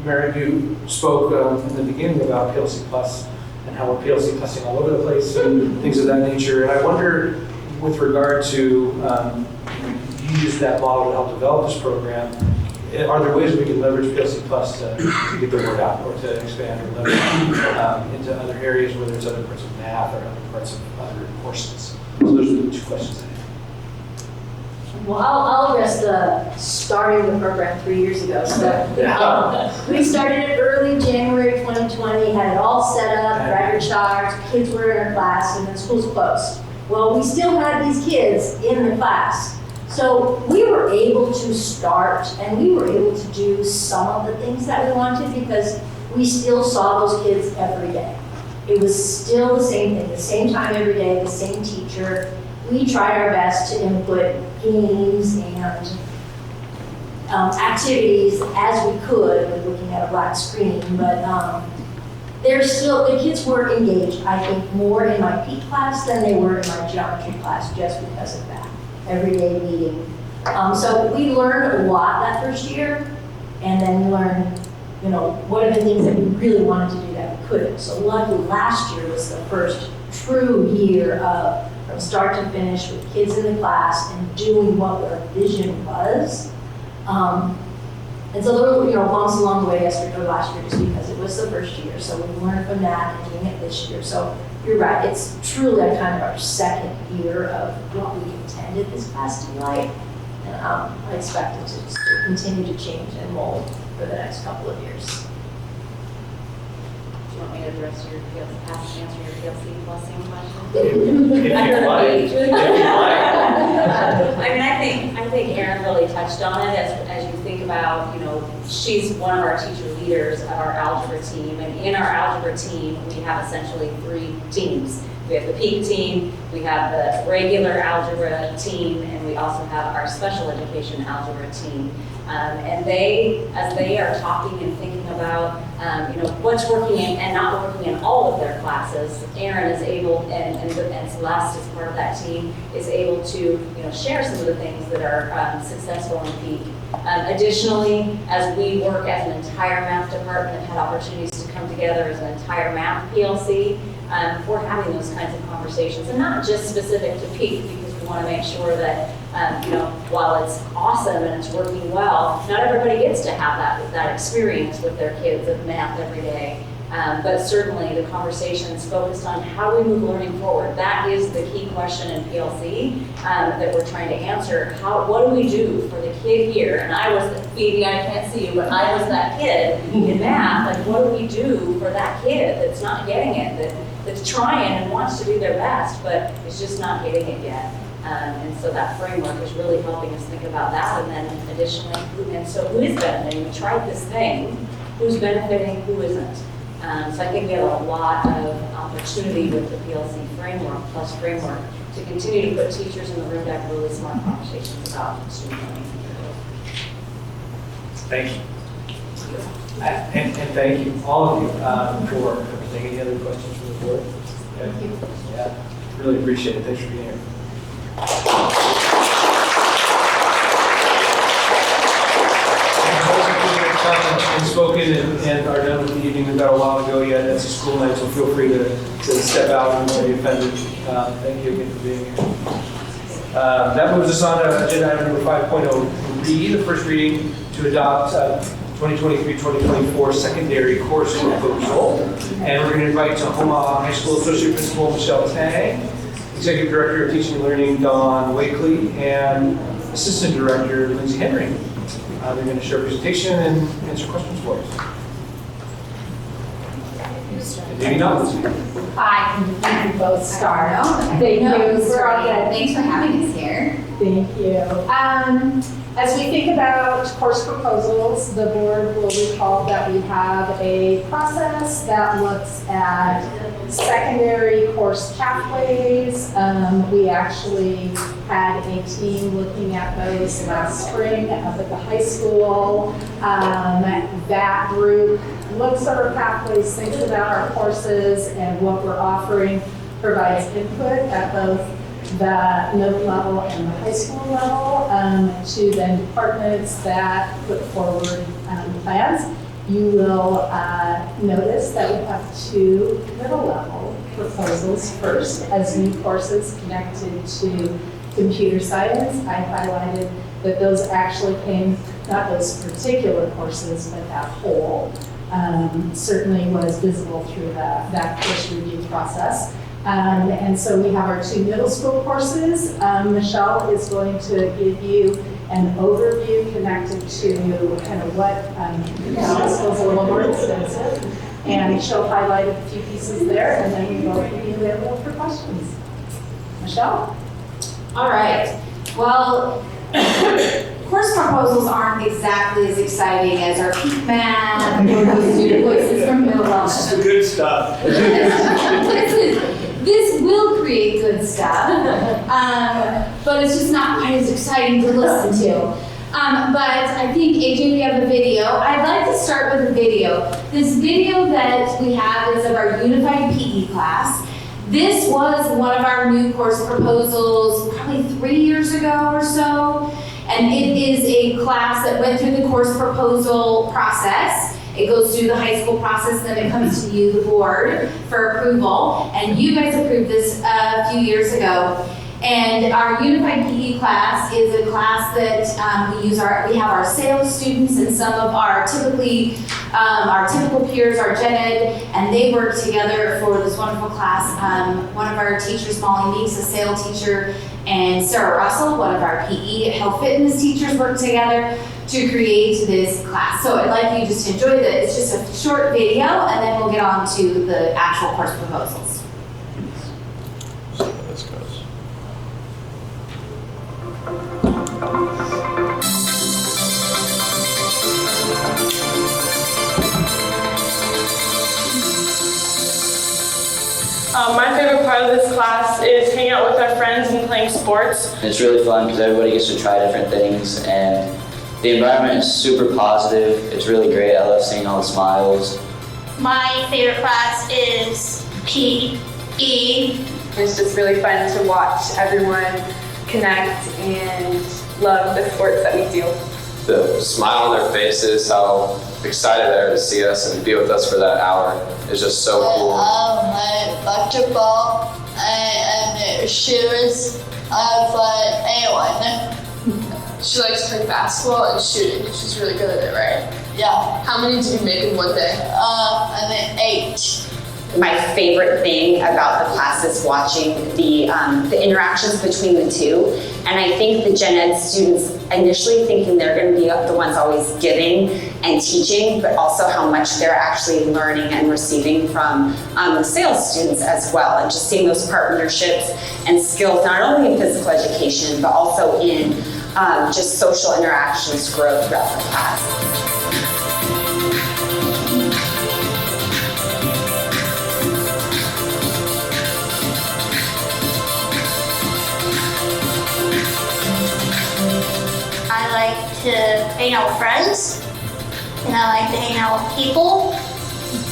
Mary, you spoke in the beginning about PLC Plus and how we're PLC Plusing all over the place and things of that nature. And I wonder, with regard to, you used that model to help develop this program, are there ways we can leverage PLC Plus to get the word out or to expand or leverage into other areas where there's other parts of math or other parts of other courses? So those are the two questions I have. Well, I'll address the starting the program 3 years ago. So we started it early January 2020, had it all set up, record charts, kids were in our class, and then school's closed. Well, we still had these kids in the class. So we were able to start, and we were able to do some of the things that we wanted because we still saw those kids every day. It was still the same thing, the same time every day, the same teacher. We tried our best to input games and activities as we could with looking at a black screen, but the kids were engaged, I think, more in my PEAK class than they were in my geometry class just because of that everyday meeting. So we learned a lot that first year, and then we learned, what are the things that we really wanted to do that we couldn't. So luckily last year was the first true year of from start to finish with kids in the class and doing what our vision was. And so there were, bumps along the way last year just because it was the first year. So we learned from that and doing it this year. So you're right, it's truly kind of our second year of what we intended this class to be like. And I expect it to continue to change and mold for the next couple of years. Do you want me to address your answer your PLC Plusing question? If you'd like. I think Erin really touched on it as you think about, she's one of our teacher leaders of our algebra team, and in our algebra team, we have essentially 3 teams. We have the PEAK team, we have the regular algebra team, and we also have our special education algebra team. And as they are talking and thinking about, what's working and not working in all of their classes, Erin is able, and Celeste is part of that team, is able to, share some of the things that are successful in PEAK. Additionally, as we work as an entire math department, have had opportunities to come together as an entire math PLC, we're having those kinds of conversations, and not just specific to PEAK, because we want to make sure that, while it's awesome and it's working well, not everybody gets to have that experience with their kids of math every day. But certainly the conversations focused on how do we move learning forward. That is the key question in PLC that we're trying to answer. What do we do for the kid here? And Phoebe, I can't see you, but I was that kid in math. Like, what do we do for that kid that's not getting it, that's trying and wants to do their best, but is just not getting it yet? And so that framework is really helping us think about that. And then additionally, who is benefiting? We tried this thing. Who's benefiting? Who isn't? So I think we have a lot of opportunity with the PLC framework, plus framework, to continue to put teachers in the room to have really smart conversations about student learning. Thank you. And thank you, all of you, for everything. Any other questions from the board? Thank you. Yeah, really appreciate it. Thanks for being here. Spoken and are done with the evening. We've got a while to go yet. It's a school night, so feel free to step out and not be offended. Thank you again for being here. That moves us on to agenda item number 5.03, the first reading to adopt 2023-2024 secondary course proposal. And we're going to invite Tahoma High School Associate Principal Michelle Tang, Executive Director of Teaching and Learning Don Wakely, and Assistant Director Lindsay Henry. They're going to share a presentation and answer questions for us. Maybe not. Hi, thank you both start. Thank you. We're all good. Thanks for having us here. Thank you. As we think about course proposals, the board will recall that we have a process that looks at secondary course pathways. We actually had a team looking at those last spring up at the high school. That group looks at our pathways, thinks about our courses and what we're offering, provides input at both the middle level and the high school level to then departments that put forward plans. You will notice that we have 2 middle level proposals first as new courses connected to computer science. I highlighted that those actually came, not those particular courses, but that whole certainly was visible through that course review process. And so we have our 2 middle school courses. Michelle is going to give you an overview connected to kind of what middle school is a little more extensive. And she'll highlight a few pieces there, and then we will be available for questions. Michelle? All right. Well, course proposals aren't exactly as exciting as our peak math or the student voices from middle level. This is the good stuff. This will create good stuff, but it's just not quite as exciting to listen to. But I think, AJ, we have a video. I'd like to start with a video. This video that we have is of our unified PE class. This was one of our new course proposals probably 3 years ago or so. And it is a class that went through the course proposal process. It goes through the high school process, then it comes to you, the board, for approval. And you guys approved this a few years ago. And our unified PE class is a class that we have our sales students and some of our typical peers, our gen ed, and they work together for this wonderful class. One of our teachers, Molly Meeks, a sales teacher, and Sarah Russell, one of our PE health fitness teachers, work together to create this class. So I'd like you just to enjoy it's just a short video, and then we'll get on to the actual course proposals. My favorite part of this class is hanging out with our friends and playing sports. It's really fun because everybody gets to try different things, and the environment is super positive. It's really great. I love seeing all the smiles. My favorite class is PE. It's just really fun to watch everyone connect and love the sports that we do. The smile on their faces, how excited they are to see us and be with us for that hour is just so cool. My basketball and shoes for anyone. she likes playing basketball and shooting. She's really good at it, right? Yeah. How many did you make in one day? I think 8. My favorite thing about the class is watching the interactions between the two. And I think the gen ed students initially thinking they're going to be the ones always giving and teaching, but also how much they're actually learning and receiving from the sales students as well. And just seeing those partnerships and skills, not only in physical education, but also in just social interactions grow throughout the class. I like to hang out with friends, and I like to hang out with people.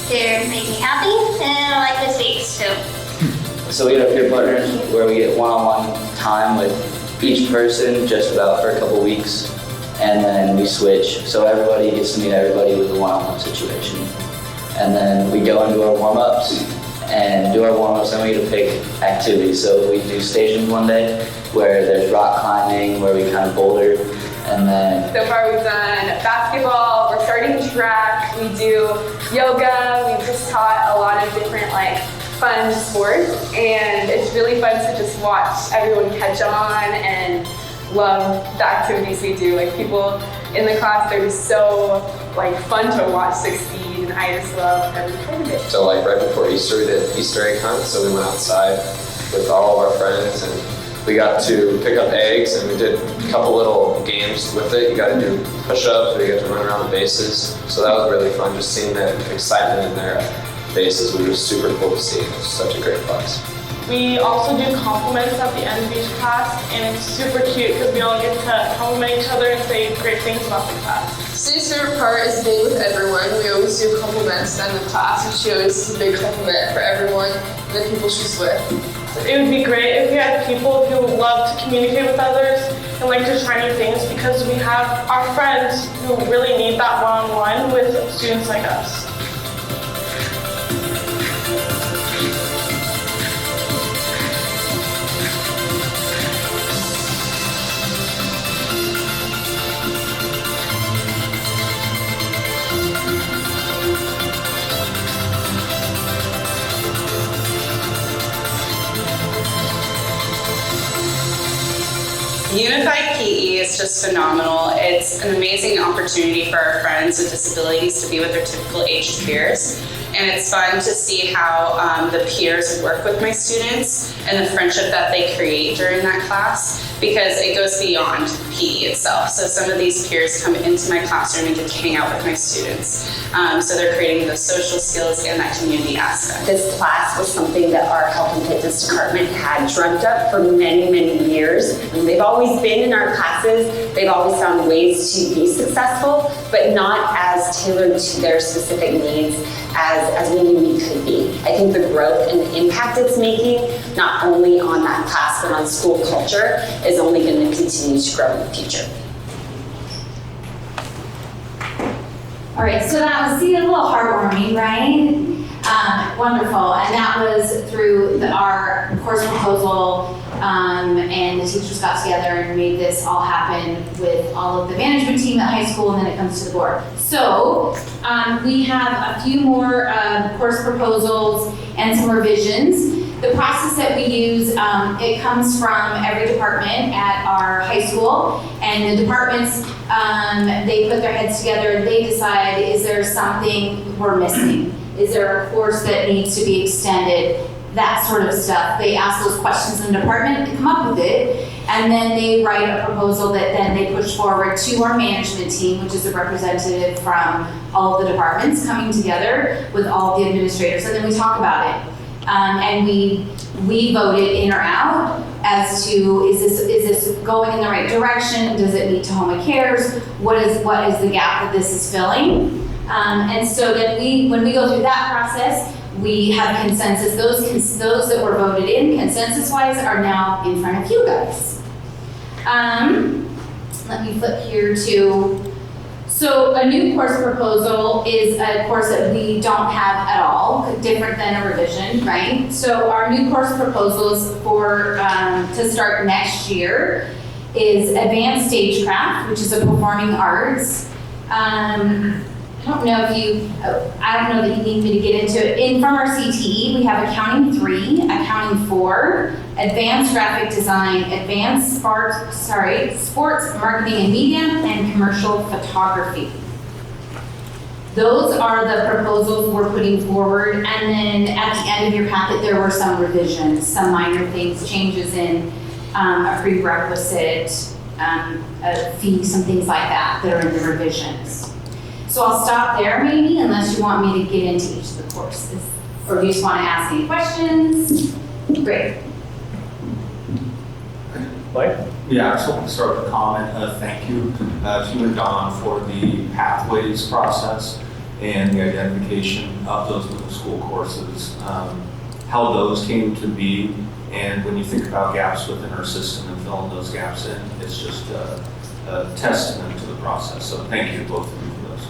They make me happy, and I like the dates too. So we have peer partners where we get one-on-one time with each person just about for a couple weeks, and then we switch. So everybody gets to meet everybody with a one-on-one situation. And then we go into our warm-ups and do our warm-ups, and we get to pick activities. So we do stations one day where there's rock climbing, where we kind of boulder, and then... So far we've done basketball, we're starting track, we do yoga, we've just taught a lot of different fun sports, and it's really fun to just watch everyone catch on and love the activities we do. People in the class, they're just so fun to watch succeed, and I just love every part of it. So right before Easter, we did Easter egg hunt, so we went outside with all of our friends, and we got to pick up eggs, and we did a couple little games with it. You got to do push-ups, we got to run around the bases, so that was really fun, just seeing that excitement in their faces was just super cool to see. It was such a great class. We also do compliments at the end of each class, and it's super cute because we all get to compliment each other and say great things about the class. Sydney's favorite part is being with everyone. We always do compliments at the end of the class, and she always does a big compliment for everyone and the people she's with. It would be great if we had people who love to communicate with others and like to try new things, because we have our friends who really need that one-on-one with students like us. Unified PE is just phenomenal. It's an amazing opportunity for our friends with disabilities to be with their typical aged peers. And it's fun to see how the peers work with my students and the friendship that they create during that class, because it goes beyond PE itself. So some of these peers come into my classroom and get to hang out with my students. So they're creating those social skills and that community aspect. This class was something that our health and fitness department had dreamt up for many, many years. They've always been in our classes. They've always found ways to be successful, but not as tailored to their specific needs as we knew we could be. I think the growth and the impact it's making, not only on that class, but on school culture, is only going to continue to grow in the future. All right, so that was, a little heartwarming, right? Wonderful, and that was through our course proposal, and the teachers got together and made this all happen with all of the management team at high school, and then it comes to the board. So we have a few more course proposals and some revisions. The process that we use, it comes from every department at our high school, and the departments, they put their heads together, they decide, is there something we're missing? Is there a course that needs to be extended? That sort of stuff. They ask those questions in the department, they come up with it, and then they write a proposal that then they push forward to our management team, which is a representative from all of the departments coming together with all the administrators, and then we talk about it. And we vote it in or out as to, is this going in the right direction? Does it meet Tahoma Cares? What is the gap that this is filling? And so then when we go through that process, we have consensus. Those that were voted in consensus-wise are now in front of you guys. Let me flip here to, so a new course proposal is a course that we don't have at all, different than a revision, right? So our new course proposals for to start next year is advanced stagecraft, which is a performing arts. I don't know that you need me to get into it. From our CTE, we have accounting 3, accounting 4, advanced graphic design, advanced sports marketing and media, and commercial photography. Those are the proposals we're putting forward. And then at the end of your packet, there were some revisions, some minor things, changes in a prerequisite, a fee, some things like that that are in the revisions. So I'll stop there maybe, unless you want me to get into each of the courses. Or do you just want to ask any questions? Great. Mike? Yeah, I just want to start with a comment. Thank you to you and Don for the pathways process and the identification of those middle school courses, how those came to be, and when you think about gaps within our system and filling those gaps in, it's just a testament to the process. So thank you both of you for those.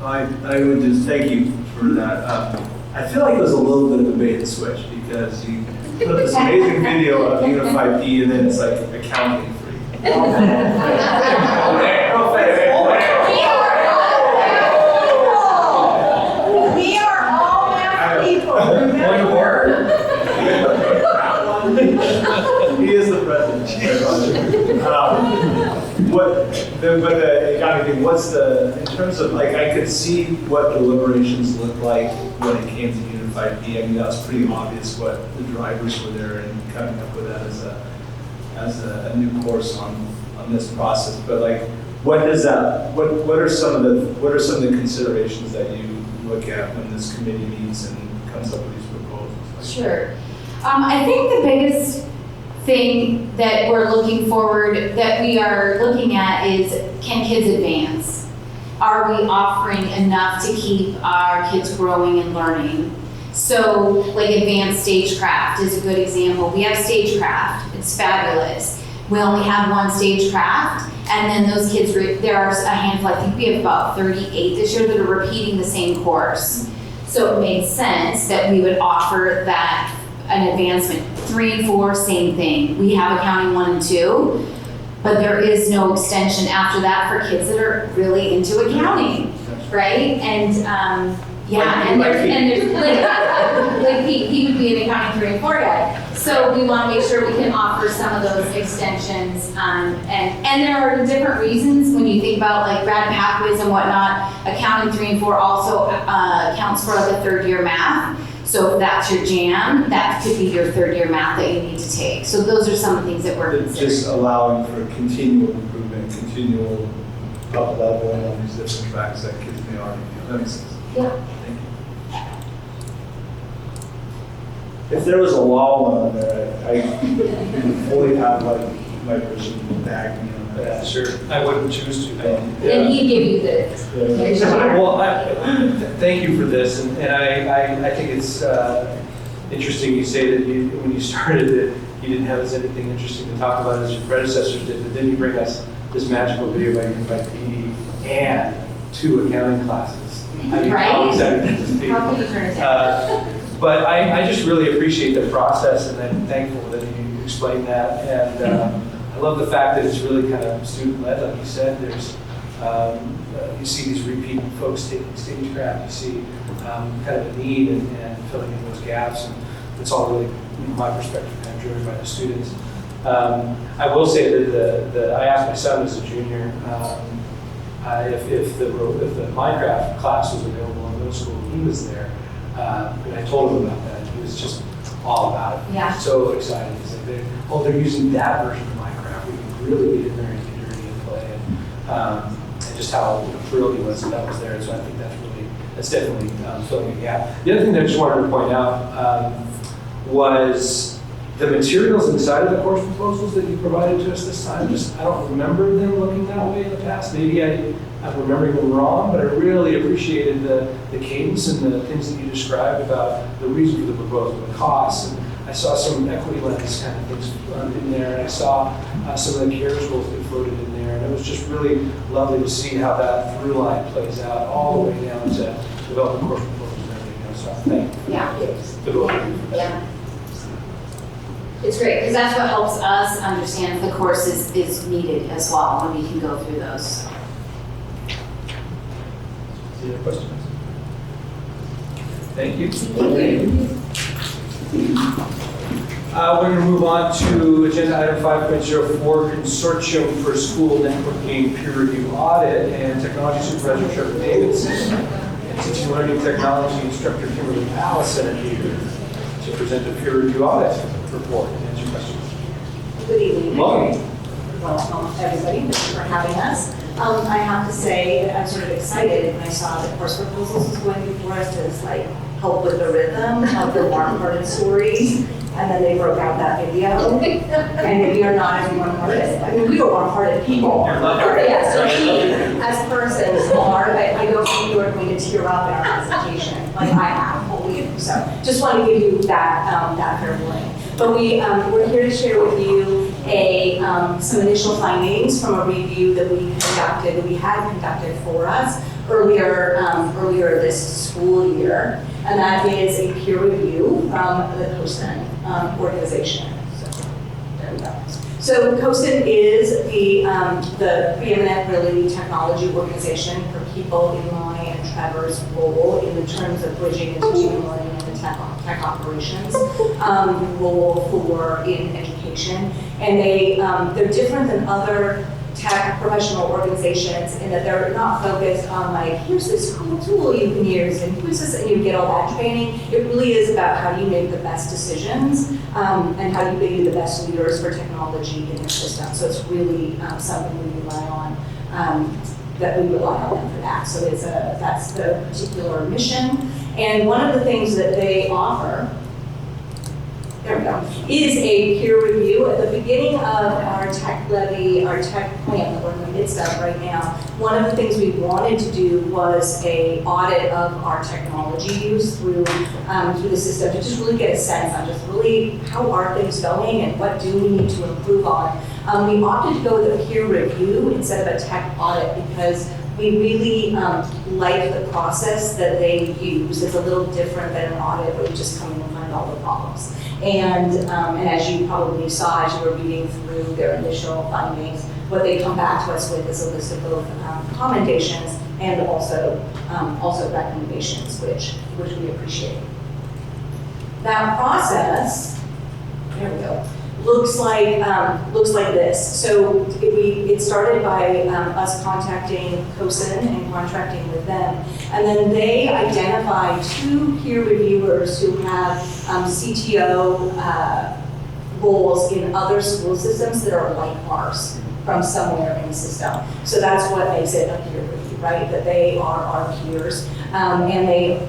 I would just thank you for that. I feel like it was a little bit of a bait and switch because you put up this amazing video of Unified P and then it's like accounting 3. We are all math people, remember? He is the president. But the accounting thing, in terms of, like, I could see what deliberations looked like when it came to Unified P. I mean, that was pretty obvious what the drivers were there and coming up with that as a new course on this process. But like, what are some of the considerations that you look at when this committee meets and comes up with these proposals? Sure. I think the biggest thing that we are looking at is, can kids advance? Are we offering enough to keep our kids growing and learning? So, like, advanced stagecraft is a good example. We have stagecraft, it's fabulous. We only have one stagecraft, and then those kids, there are a handful, I think we have about 38 this year that are repeating the same course. So it made sense that we would offer that, an advancement. 3 and 4, same thing. We have accounting 1 and 2, but there is no extension after that for kids that are really into accounting, right? And there's like he would be an accounting 3 and 4 guy. So we want to make sure we can offer some of those extensions, and there are different reasons when you think about like grad pathways and whatnot. Accounting 3 and 4 also counts for like a 3rd year math. So if that's your jam, that could be your 3rd year math that you need to take. So those are some of the things that we're considering. Just allowing for continual improvement, continual up leveling on these different tracks that kids may already do. That makes sense. Yeah. Thank you. If there was a law on there, I would fully have like my person bag me on that. Yeah, sure. I wouldn't choose to. And he'd give you the. Well, thank you for this, and I think it's interesting you say that when you started it, you didn't have anything interesting to talk about as your predecessors did, but then you bring us this magical video by Unified PD and 2 accounting classes. I mean, how excited that is people. How can you turn it down? But I just really appreciate the process, and I'm thankful that you explained that, and I love the fact that it's really kind of student-led, like you said. There's you see these repeat folks taking stagecraft, you see kind of a need and filling in those gaps, and it's all really, from my perspective, kind of driven by the students. I will say that I asked my son as a junior if the Minecraft class was available in middle school. He was there, and I told him about that. He was just all about it. Yeah. So excited. He's like, they're using that version of Minecraft. We can really get in there and get dirty and play. And just how thrilled he was that was there. And so I think that's definitely filling a gap. The other thing that I just wanted to point out was the materials inside of the course proposals that you provided to us this time. I don't remember them looking that way in the past. Maybe I'm remembering them wrong, but I really appreciated the cadence and the things that you described about the reason for the proposal, the costs. And I saw some equity lens kind of things in there, and I saw some of the CARES rules that floated in there, and it was just really lovely to see how that through line plays out all the way down to developing course proposals and everything else. So Thank you. Yeah. Good one. Yeah. It's great, because that's what helps us understand if the course is needed as well, when we can go through those. Any other questions? Thank you. We're going to move on to agenda item 5.04, Consortium for School Networking Peer Review Audit, and Technology Supervisor Trevor Davidson and Teaching and Learning Technology Instructor Kimberly Allison are here to present a peer review audit report and answer questions. Good evening. Welcome. Welcome, everybody. Thank you for having us. I have to say that I'm sort of excited when I saw the course proposals was going before us to like help with the rhythm of the warm-hearted stories. And then they broke out that video. And we are not as warm-hearted. I mean, we are warm-hearted people. Yes, we, as persons, are. I don't think you are going to tear up in our presentation, like I have, holy. So just want to give you that fair warning. But we're here to share with you some initial findings from a review that we had conducted for us earlier this school year, and that is a peer review from the COSIN organization. So there we go. So COSIN is the preeminent really technology organization for people in my and Trevor's role in terms of bridging the teaching and learning and the tech operations role for in education. And they're different than other tech professional organizations in that they're not focused on like, here's this cool tool you can use and here's this, and you get all that training. It really is about how do you make the best decisions and how do you be the best leaders for technology in your system. So it's really something we rely on, that we rely on them for that. So that's the particular mission. And one of the things that they offer, there we go, is a peer review. At the beginning of our tech levy, our tech plan that we're in the midst of right now, one of the things we wanted to do was a audit of our technology use through the system to just really get a sense on just really how are things going and what do we need to improve on. We opted to go with a peer review instead of a tech audit because we really like the process that they use. It's a little different than an audit where you just come in and find all the problems. And as you probably saw as you were reading through their initial findings, what they come back to us with is a list of both commendations and also recommendations, which we appreciate. That process, there we go, looks like this. So it started by us contacting COSIN and contracting with them. And then they identified 2 peer reviewers who have CTO roles in other school systems that are like ours from somewhere in the system. So that's what makes it a peer review, right? That they are our peers. And they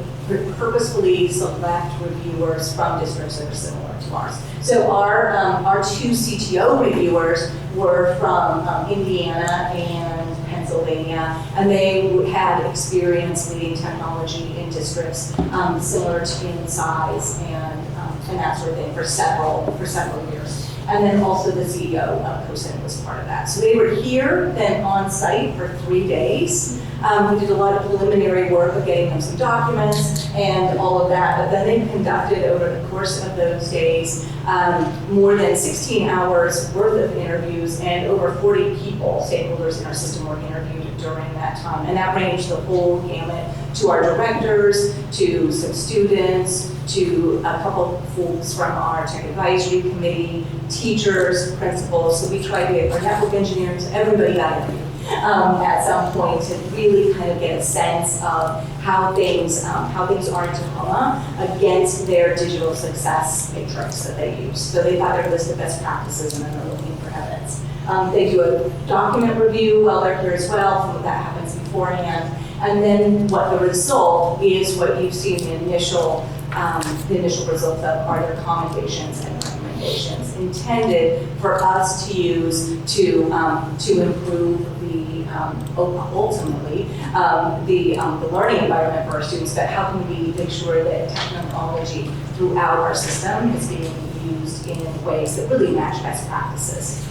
purposefully select reviewers from districts that are similar to ours. So our 2 CTO reviewers were from Indiana and Pennsylvania, and they had experience leading technology in districts similar to in size and that sort of thing for several years. And then also the CEO of COSIN was part of that. So they were here, then on site for 3 days. We did a lot of preliminary work of getting them some documents and all of that, but then they conducted over the course of those days more than 16 hours worth of interviews, and over 40 people, stakeholders in our system, were interviewed during that time. And that ranged the whole gamut to our directors, to some students, to a couple folks from our tech advisory committee, teachers, principals. So we tried to get our network engineers, everybody got interviewed at some point to really kind of get a sense of how things are in Tahoma against their digital success matrix that they use. So they've got their list of best practices and then they're looking for evidence. They do a document review while they're here as well. Some of that happens beforehand. And then what the result is what you've seen the initial results of are their commendations and recommendations intended for us to use to improve ultimately the learning environment for our students. But how can we make sure that technology throughout our system is being used in ways that really match best practices?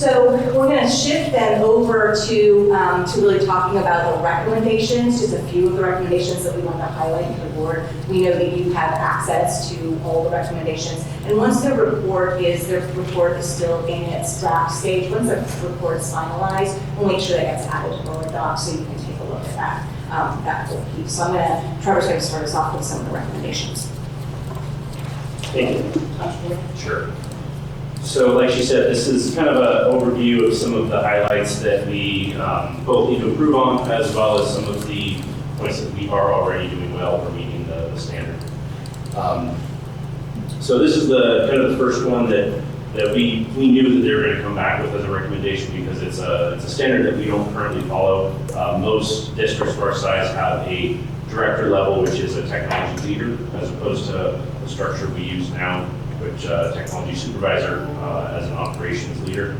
So we're going to shift then over to really talking about the recommendations, just a few of the recommendations that we want to highlight to the board. We know that you have access to all the recommendations. And once their report is still in its draft stage, once the report is finalized, we'll make sure that gets added to the doc so you can take a look at that whole piece. So Trevor's going to start us off with some of the recommendations. Thank you. Sure. So like she said, this is kind of an overview of some of the highlights that we both need to improve on, as well as some of the points that we are already doing well or meeting the standard. So this is the kind of the first one that we knew that they were going to come back with as a recommendation, because it's a standard that we don't currently follow. Most districts of our size have a director level, which is a technology leader, as opposed to the structure we use now, which technology supervisor as an operations leader.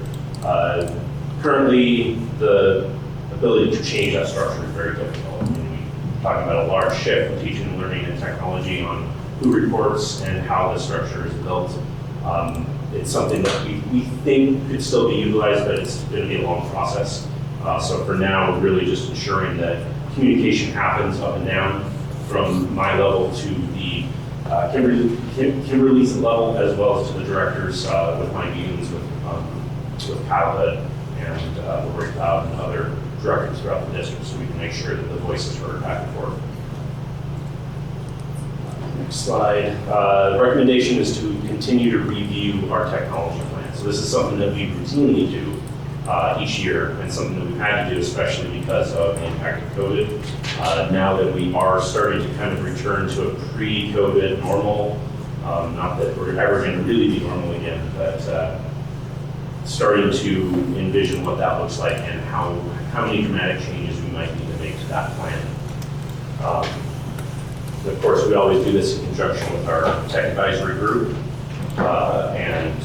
Currently, the ability to change that structure is very difficult. I mean, we're talking about a large shift in teaching and learning and technology on who reports and how the structure is built. It's something that we think could still be utilized, but it's going to be a long process. So for now, we're really just ensuring that communication happens up and down from my level to the Kimberly's level, as well as to the directors with my meetings with Kyle and Lori Cloud and other directors throughout the district, so we can make sure that the voice is heard back and forth. Next slide. The recommendation is to continue to review our technology plan. So this is something that we routinely do each year, and something that we've had to do, especially because of the impact of COVID. Now that we are starting to kind of return to a pre-COVID normal, not that we're ever going to really be normal again, but starting to envision what that looks like and how many dramatic changes we might need to make to that plan. Of course, we always do this in conjunction with our tech advisory group, and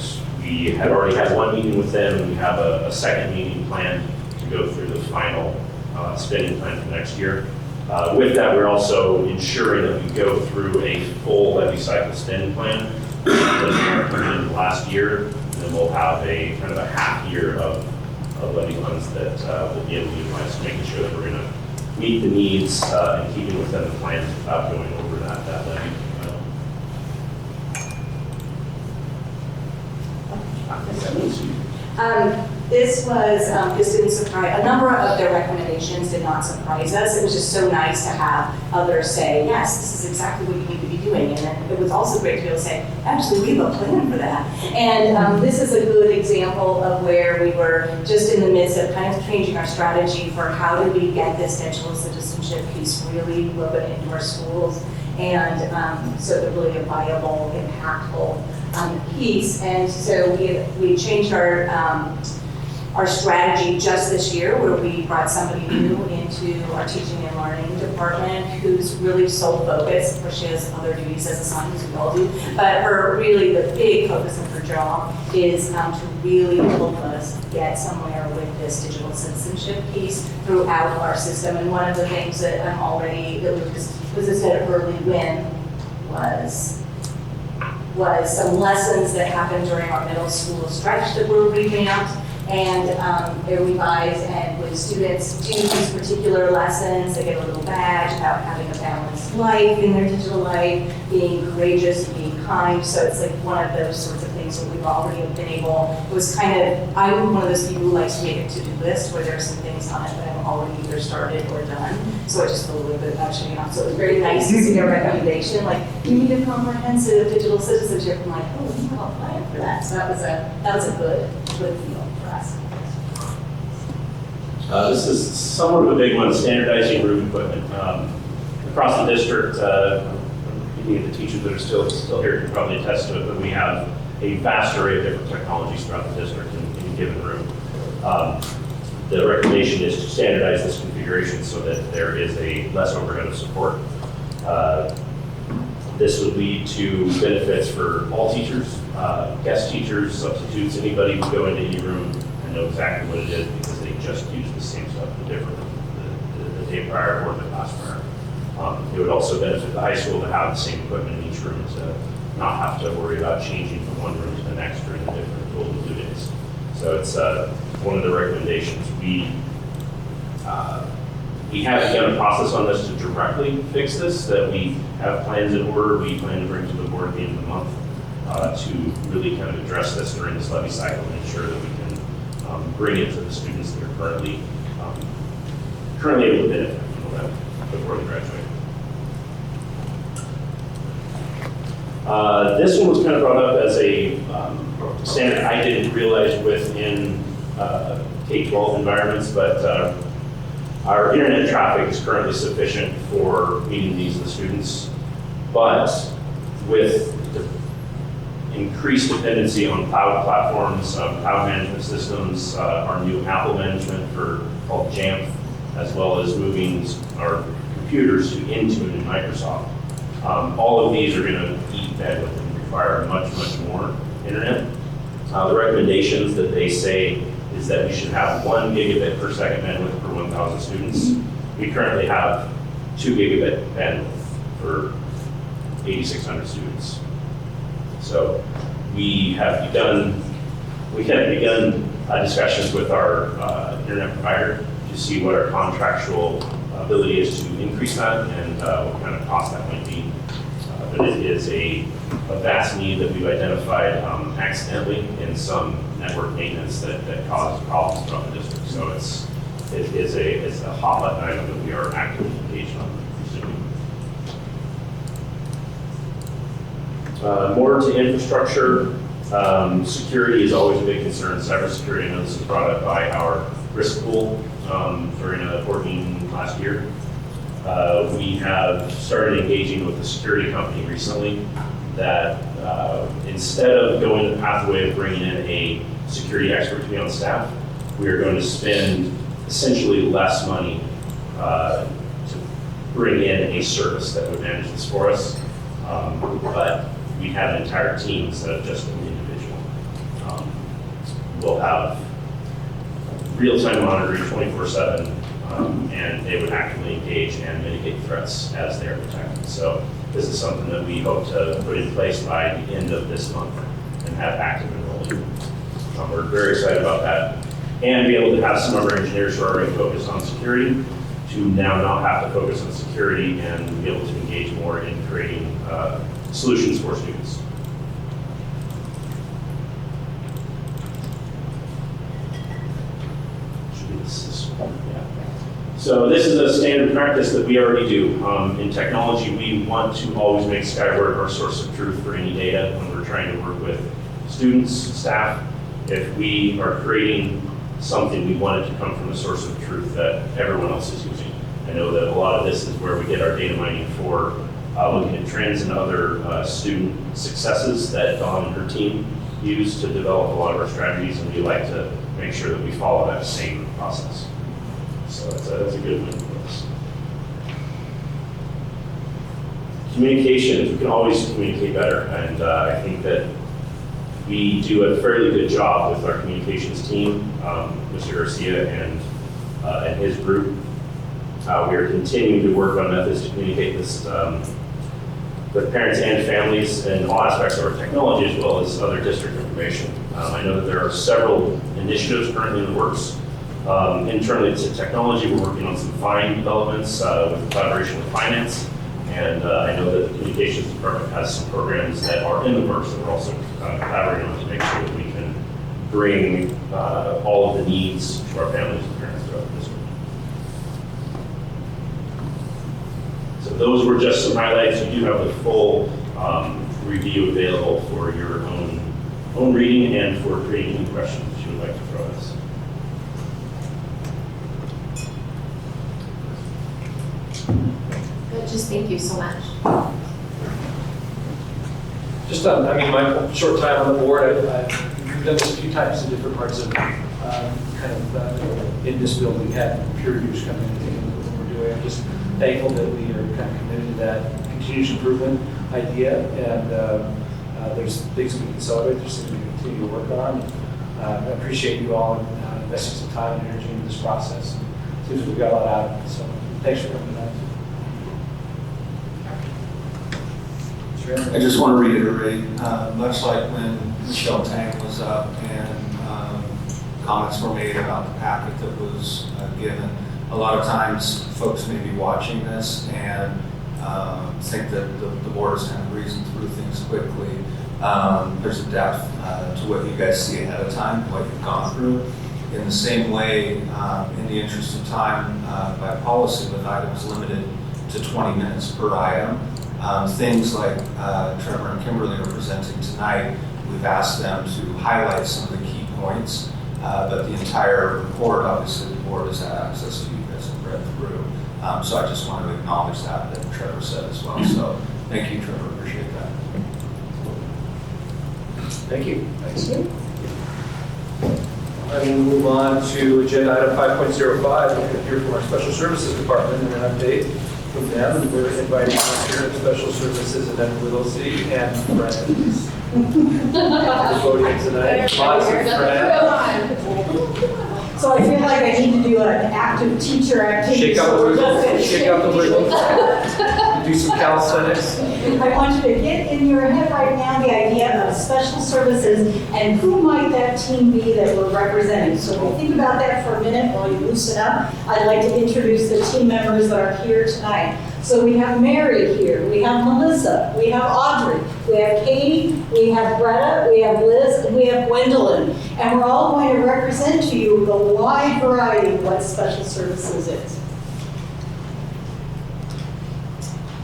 we had already had one meeting with them, and we have a second meeting planned to go through the final spending plan for next year. With that, we're also ensuring that we go through a full levy cycle spending plan that we in the last year, and then we'll have a kind of a half year of levy funds that we'll be able to utilize, making sure that we're going to meet the needs and keeping within the plans without going over that levy. This didn't surprise, a number of their recommendations did not surprise us. It was just so nice to have others say, yes, this is exactly what you need to be doing. And then it was also great to be able to say, actually, we have a plan for that. And this is a good example of where we were just in the midst of kind of changing our strategy for how do we get this digital citizenship piece really woven into our schools, and so they're really a viable, impactful piece. And so we changed our strategy just this year, where we brought somebody new into our teaching and learning department who's really sole focused. Of course, she has other duties as assigned, as we all do, but really the big focus of her job is to really help us get somewhere with this digital citizenship piece throughout our system. And one of the things that was a early win was some lessons that happened during our middle school stretch that were revamped and they're revised, and when students do these particular lessons, they get a little badge about having a balanced life in their digital life, being courageous, being kind. So it's like one of those sorts of things where we've already been able, it was kind of, I'm one of those people who likes to make a to-do list where there are some things on it that I've already either started or done. So I just feel a little bit about checking out. So it was very nice to see their recommendation, like, you need a comprehensive digital citizenship. I'm like, oh, we have a plan for that. So that was a good feel for us. This is somewhat of a big one, standardizing room equipment. Across the district, many of the teachers that are still here can probably attest to it, but we have a vast array of different technologies throughout the district in a given room. The recommendation is to standardize this configuration so that there is a less overhead of support. This would lead to benefits for all teachers, guest teachers, substitutes, anybody who go into any room and know exactly what it is because they just use the same stuff the day prior or the class prior. It would also benefit the high school to have the same equipment in each room to not have to worry about changing from one room to the next during the different dual blue days. So it's one of the recommendations. We have begun a process on this to directly fix this, that we have plans in order. We plan to bring to the board at the end of the month to really kind of address this during this levy cycle and ensure that we can bring it to the students that are currently able to benefit from that before they graduate. This one was kind of brought up as a standard I didn't realize within K-12 environments, but our internet traffic is currently sufficient for meeting the needs of the students. But with the increased dependency on cloud platforms, cloud management systems, our new Apple management called Jamf, as well as moving our computers to Intune and Microsoft. All of these are going to eat bandwidth and require much, much more internet. The recommendations that they say is that we should have 1 gigabit per second bandwidth per 1,000 students. We currently have 2 gigabit bandwidth for 8,600 students. So we have begun discussions with our internet provider to see what our contractual ability is to increase that and what kind of cost that might be. But it is a vast need that we've identified accidentally in some network maintenance that causes problems throughout the district. So it's a hot button item that we are actively engaged on pursuing. More to infrastructure, security is always a big concern. Cybersecurity, I know this was brought up by our risk pool during a board meeting last year. We have started engaging with a security company recently that instead of going the pathway of bringing in a security expert to be on staff, we are going to spend essentially less money to bring in a service that would manage this for us. But we have an entire team instead of just an individual. We'll have real-time monitoring 24/7, and they would actively engage and mitigate threats as they're detected. So this is something that we hope to put in place by the end of this month and have active enrollment. We're very excited about that. And be able to have some of our engineers who are already focused on security to now not have to focus on security and be able to engage more in creating solutions for students. So this is a standard practice that we already do. In technology, we want to always make Skyward our source of truth for any data when we're trying to work with students, staff. If we are creating something, we want it to come from a source of truth that everyone else is using. I know that a lot of this is where we get our data mining for looking at trends and other student successes that Dawn and her team use to develop a lot of our strategies, and we like to make sure that we follow that same process. So that's a good win for us. Communications, we can always communicate better, and I think that we do a fairly good job with our communications team, Mr. Garcia and his group. We are continuing to work on methods to communicate this with parents and families in all aspects of our technology as well as other district information. I know that there are several initiatives currently in the works. Internally to technology, we're working on some fine developments with collaboration with finance. And I know that the communications department has some programs that are in the works that we're also collaborating on to make sure that we can bring all of the needs to our families and parents throughout the district. So those were just some highlights. You do have the full review available for your own reading and for creating any questions that you would like to throw at us. Just thank you so much. Just, I mean, my short time on the board, I've done this a few times in different parts of in this building. We had peer reviewers come in and take a look at what we're doing. I'm just thankful that we are kind of committed to that continuous improvement idea, and there's things we can celebrate, there's things we can continue to work on. I appreciate you all investing some time and energy into this process. Seems like we've got a lot out of it, so thanks for coming tonight. I just want to reiterate, much like when Michelle Tang was up and comments were made about the packet that was given. A lot of times, folks may be watching this and think that the board is kind of breezing through things quickly. There's a depth to what you guys see ahead of time, what you've gone through. In the same way, in the interest of time, by policy, with items limited to 20 minutes per item, things like Trevor and Kimberly are presenting tonight, we've asked them to highlight some of the key points, but the entire report, obviously, the board has had access to. You guys have read through. So I just want to acknowledge that Trevor said as well. So thank you, Trevor. Appreciate that. Thank you. Thanks. I will move on to agenda item 5.05. We'll hear from our Special Services Department and an update from them. And we're inviting here Special Services and then Whittlesey and friends. The podium tonight. Lots of friends. So I feel like I need to do an active teacher activity. Shake out the wiggles. Shake out the wiggles. Do some calisthenics. I want you to get in your head right now the idea of special services and who might that team be that we're representing. So when you think about that for a minute while you loosen up, I'd like to introduce the team members that are here tonight. So we have Mary here, we have Melissa, we have Audrey, we have Katie, we have Greta, we have Liz, and we have Gwendolyn. And we're all going to represent to you the wide variety of what special services is.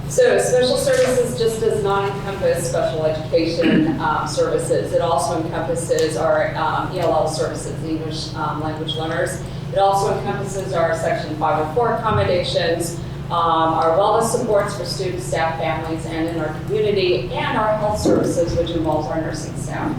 So special services just does not encompass special education services. It also encompasses our ELL services, English language learners. It also encompasses our Section 504 accommodations, our wellness supports for students, staff, families, and in our community, and our health services, which involves our nursing staff.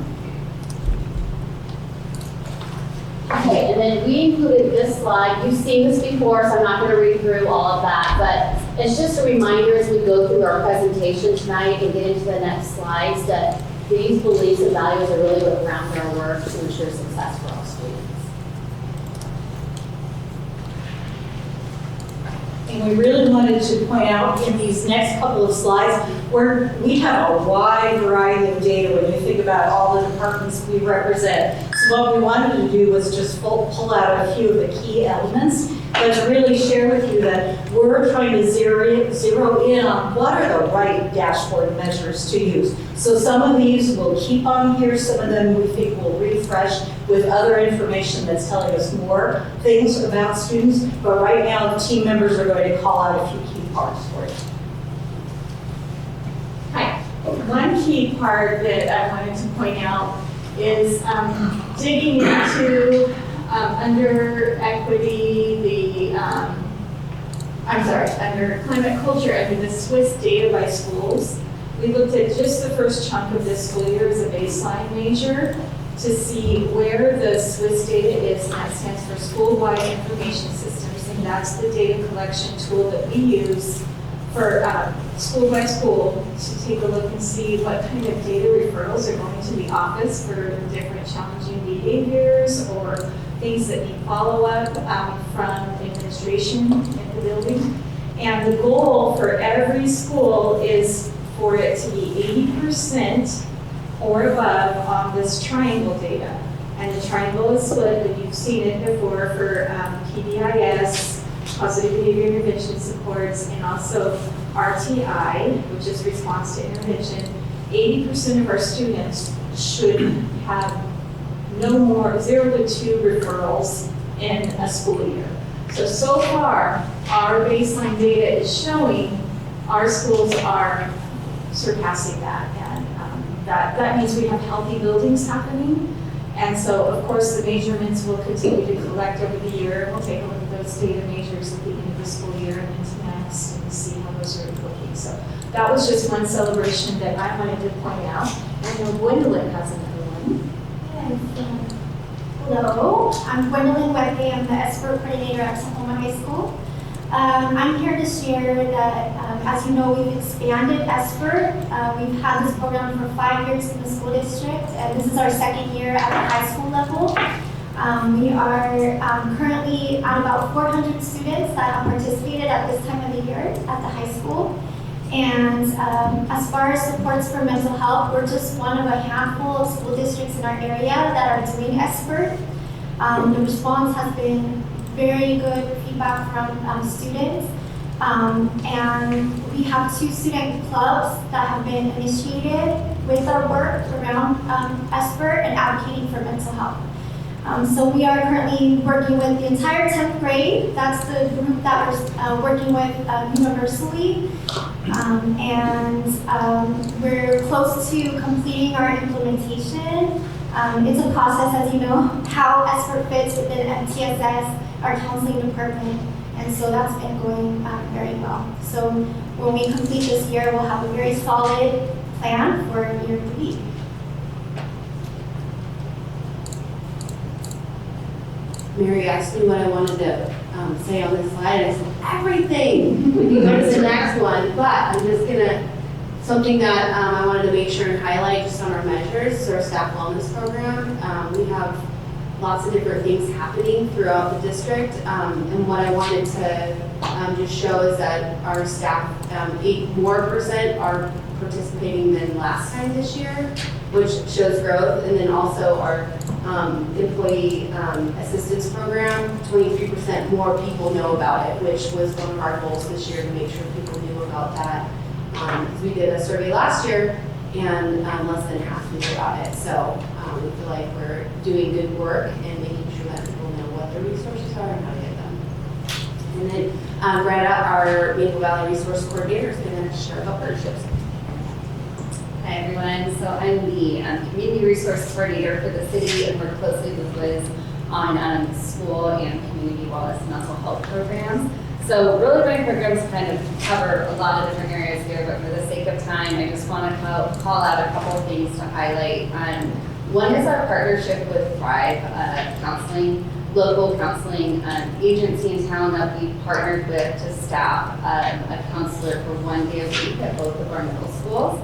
Okay, and then we included this slide. You've seen this before, so I'm not going to read through all of that, but it's just a reminder as we go through our presentation tonight and get into the next slides that these beliefs and values are really what ground our work to ensure success for all students. And we really wanted to point out in these next couple of slides where we have a wide variety of data when you think about all the departments we represent. So what we wanted to do was just pull out a few of the key elements, but to really share with you that we're trying to zero in on what are the right dashboard measures to use. So some of these we'll keep on here, some of them we think we'll refresh with other information that's telling us more things about students, but right now the team members are going to call out a few key parts for you. Hi. One key part that I wanted to point out is digging into under equity, under climate culture, under the Swiss data by schools. We looked at just the first chunk of this school year as a baseline measure to see where the Swiss data is, and that stands for School-Wide Information Systems, and that's the data collection tool that we use for school by school to take a look and see what kind of data referrals are going to the office for different challenging behaviors or things that need follow-up from administration in the building. And the goal for every school is for it to be 80% or above on this triangle data. And the triangle is split, and you've seen it before for PBIS, positive behavior intervention supports, and also RTI, which is response to intervention. 80% of our students should have no more 0 to 2 referrals in a school year. So far, our baseline data is showing our schools are surpassing that, and that means we have healthy buildings happening. And so, of course, the measurements will continue to collect over the year. We'll take a look at those data measures at the end of the school year and into next and see how those are looking. So that was just one celebration that I wanted to point out. I know Gwendolyn has another one. Hello, I'm Gwendolyn Wetke. I'm the ESPER coordinator at Tahoma High School. I'm here to share that, as you know, we've expanded ESPER. We've had this program for 5 years in the school district, and this is our second year at the high school level. We are currently at about 400 students that have participated at this time of the year at the high school. And as far as supports for mental health, we're just one of a handful of school districts in our area that are doing ESPER. The response has been very good feedback from students. And we have 2 student clubs that have been initiated with our work around ESPER and advocating for mental health. So we are currently working with the entire 10th grade. That's the group that we're working with universally. We're close to completing our implementation. It's a process, as you know, how ESPER fits within MTSS, our counseling department. And so that's been going very well. So when we complete this year, we'll have a very solid plan for year 3. Mary asked me what I wanted to say on this slide, and I said everything. We can go to the next one, but I'm just gonna, something that I wanted to make sure and highlight just on our measures, is our staff wellness program. We have lots of different things happening throughout the district, and what I wanted to just show is that our staff, 8% more are participating than last time this year, which shows growth, and then also our employee assistance program, 23% more people know about it, which was one of our goals this year, to make sure people knew about that. Because we did a survey last year, and less than half knew about it. So we feel like we're doing good work and making sure that people know what their resources are and how to get them. And then Greta, our Maple Valley Resource Coordinator, is going to share about partnerships. Hi everyone, so I'm the Community Resource Coordinator for the city and work closely with Liz on school and community wellness and mental health programs. So really my programs kind of cover a lot of different areas here, but for the sake of time, I just want to call out a couple of things to highlight. One is our partnership with Thrive Counseling, local counseling agency in town that we partnered with to staff a counselor for 1 day a week at both of our middle schools.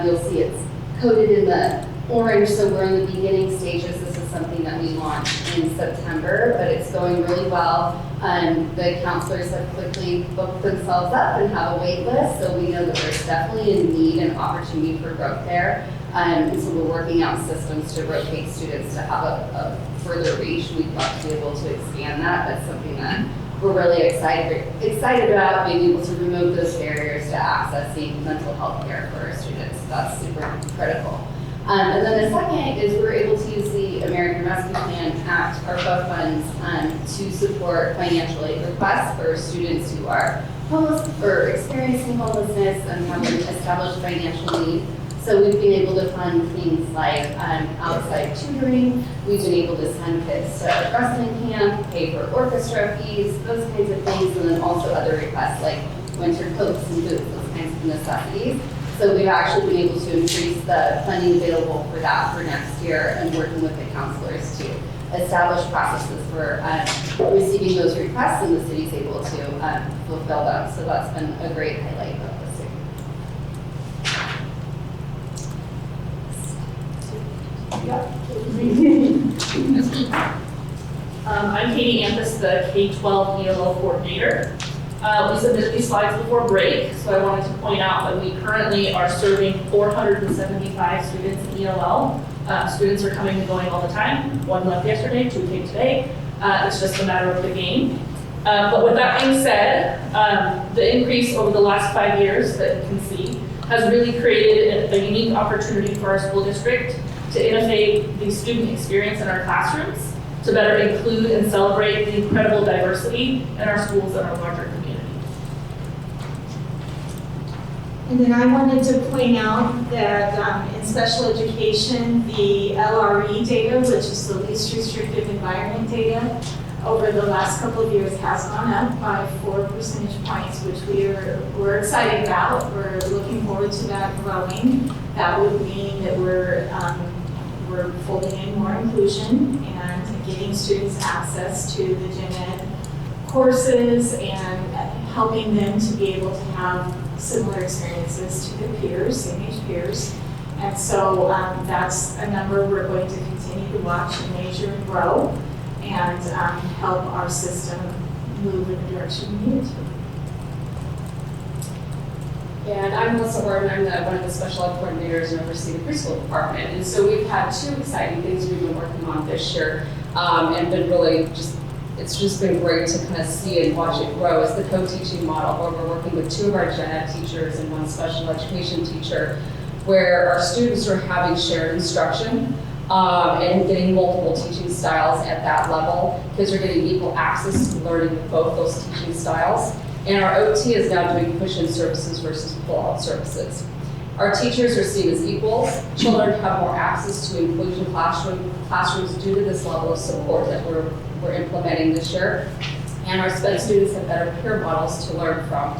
You'll see it's coded in the orange, so we're in the beginning stages. This is something that we launched in September, but it's going really well. The counselors have quickly booked themselves up and have a wait list, so we know that there's definitely a need and opportunity for growth there. And so we're working out systems to rotate students to have a further reach. We'd love to be able to expand that. That's something that we're really excited about, being able to remove those barriers to accessing mental health care for our students. That's super critical. And then the second is we're able to use the American Rescue Plan Act, ARPA funds, to support financial aid requests for students who are homeless or experiencing homelessness and have an established financial need. So we've been able to fund things like outside tutoring. We've been able to send kids to wrestling camp, pay for orchestra fees, those kinds of things, and then also other requests like winter coats and boots, those kinds of necessities. So we've actually been able to increase the funding available for that for next year, and working with the counselors to establish processes for receiving those requests, and the city's able to fulfill them. So that's been a great highlight of this year. I'm Katie Ampus, the K-12 ELL coordinator. We submitted these slides before break, so I wanted to point out that we currently are serving 475 students in ELL. Students are coming and going all the time. 1 left yesterday, 2 came today. It's just a matter of the game. But with that being said, the increase over the last 5 years that you can see has really created a unique opportunity for our school district to innovate the student experience in our classrooms, to better include and celebrate the incredible diversity in our schools and our larger community. And then I wanted to point out that in special education, the LRE data, which is the least restrictive environment data, over the last couple of years has gone up by 4 percentage points, which we're excited about. We're looking forward to that growing. That would mean that we're folding in more inclusion and giving students access to the gen ed courses and helping them to be able to have similar experiences to their peers, same age peers. And so that's a number we're going to continue to watch and measure and grow, and help our system move in the direction we need it to. And I'm Melissa Horton. I'm one of the special ed coordinators and oversee the preschool department. And so we've had 2 exciting things we've been working on this year. and been really it's just been great to kind of see and watch it grow as the co-teaching model, where we're working with 2 of our gen ed teachers and 1 special education teacher, where our students are having shared instruction and getting multiple teaching styles at that level. Kids are getting equal access to learning with both those teaching styles. And our OT is now doing push-in services versus pull-out services. Our teachers are seen as equals. Children have more access to inclusion classrooms due to this level of support that we're implementing this year. And our SPED students have better peer models to learn from.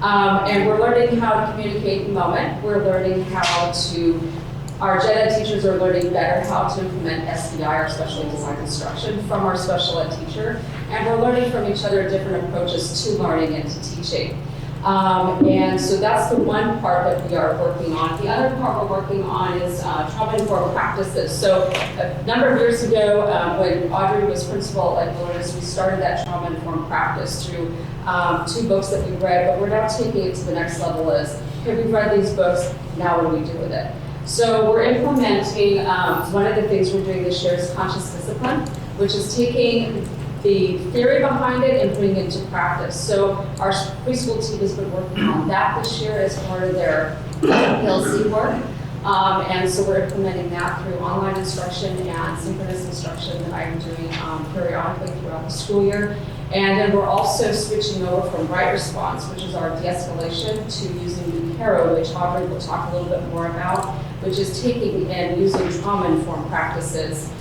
And we're learning how to communicate in the moment. We're learning how to, our gen ed teachers are learning better how to implement SDI, or specially designed instruction, from our special ed teacher. And we're learning from each other different approaches to learning and to teaching. And so that's the one part that we are working on. The other part we're working on is trauma-informed practices. So a number of years ago, when Audrey was principal at Lourdes, we started that trauma-informed practice through 2 books that we read, but we're now taking it to the next level is, okay, we've read these books, now what do we do with it? So we're implementing, one of the things we're doing this year is conscious discipline, which is taking the theory behind it and putting it into practice. So our preschool team has been working on that this year as part of their PLC work. And so we're implementing that through online instruction and synchronous instruction that I'm doing periodically throughout the school year. And then we're also switching over from right response, which is our de-escalation, to using Nucaro, which Audrey will talk a little bit more about, which is taking and using trauma-informed practices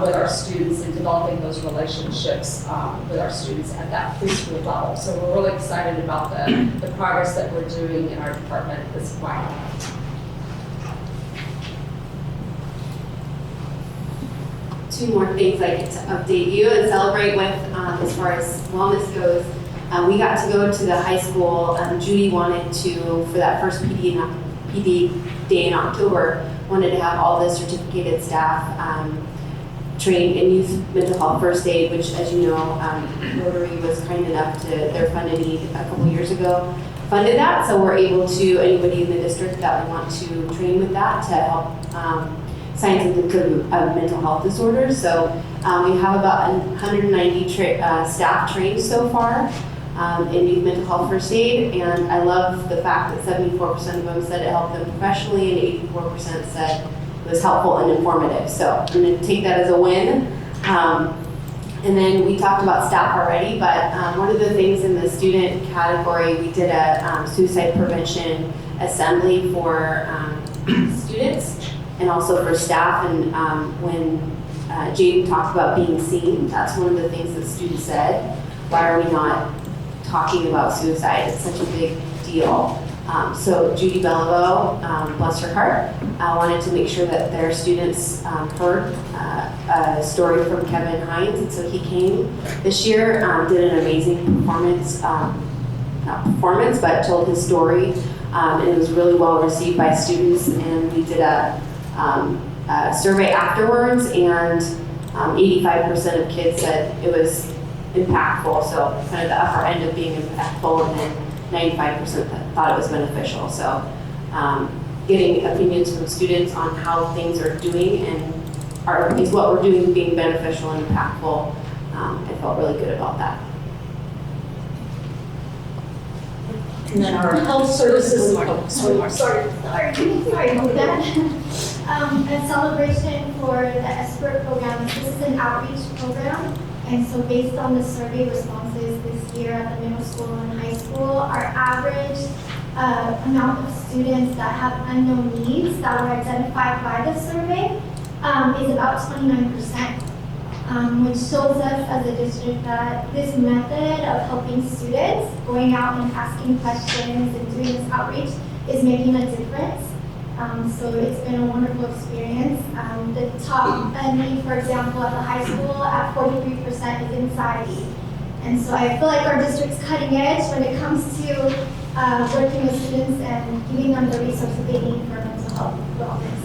with our students and developing those relationships with our students at that preschool level. So we're really excited about the progress that we're doing in our department at this point. Two more things I get to update you and celebrate with as far as wellness goes. We got to go to the high school. Judy wanted to, for that first PD day in October, wanted to have all the certificated staff trained in youth mental health first aid, which, as you know, Rotary was kind enough to, their fund a need a couple years ago, funded that. So we're able to, anybody in the district that would want to train with that to help science of mental health disorders. So we have about 190 staff trained so far in youth mental health first aid, and I love the fact that 74% of them said it helped them professionally and 84% said it was helpful and informative. So I'm going to take that as a win. And then we talked about staff already, but one of the things in the student category, we did a suicide prevention assembly for students and also for staff. And when Jaden talked about being seen, that's one of the things that students said. Why are we not talking about suicide? It's such a big deal. So Judy Bellavo, bless her heart, wanted to make sure that their students heard a story from Kevin Hines, and so he came this year, did an amazing performance, not performance, but told his story, and it was really well received by students, and we did a survey afterwards, and 85% of kids said it was impactful, so kind of the upper end of being impactful, and then 95% thought it was beneficial. So getting opinions from students on how things are doing and is what we're doing being beneficial and impactful, I felt really good about that. And then our health services. Sorry about that. A celebration for the ESPER program. This is an outreach program. And so based on the survey responses this year at the middle school and high school, our average amount of students that have unknown needs that were identified by the survey is about 29%, which shows us as a district that this method of helping students, going out and asking questions and doing this outreach, is making a difference. So it's been a wonderful experience. The top need, for example, at the high school at 43% is anxiety. And so I feel like our district's cutting edge when it comes to working with students and giving them the resources they need for mental health wellness.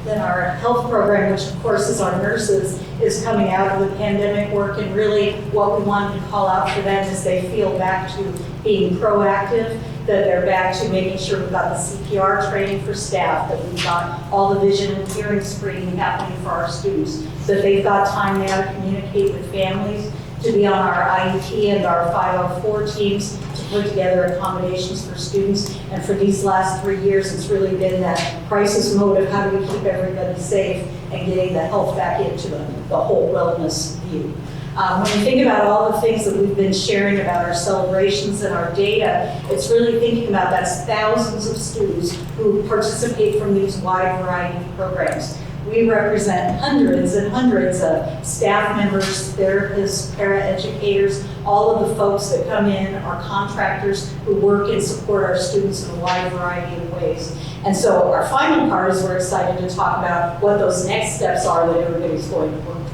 Then our health program, which of course is our nurses, is coming out of the pandemic work, and really what we wanted to call out for them is they feel back to being proactive. that they're back to making sure we've got the CPR training for staff, that we've got all the vision and hearing screening happening for our students, that they've got time now to communicate with families, to be on our IEP and our 504 teams to put together accommodations for students. And for these last 3 years, it's really been that crisis mode of how do we keep everybody safe and getting the health back into the whole wellness view. When you think about all the things that we've been sharing about our celebrations and our data, it's really thinking about that's thousands of students who participate from these wide variety of programs. We represent hundreds and hundreds of staff members, therapists, paraeducators, all of the folks that come in are contractors who work and support our students in a wide variety of ways. And so our final part is we're excited to talk about what those next steps are that everybody's going to work toward.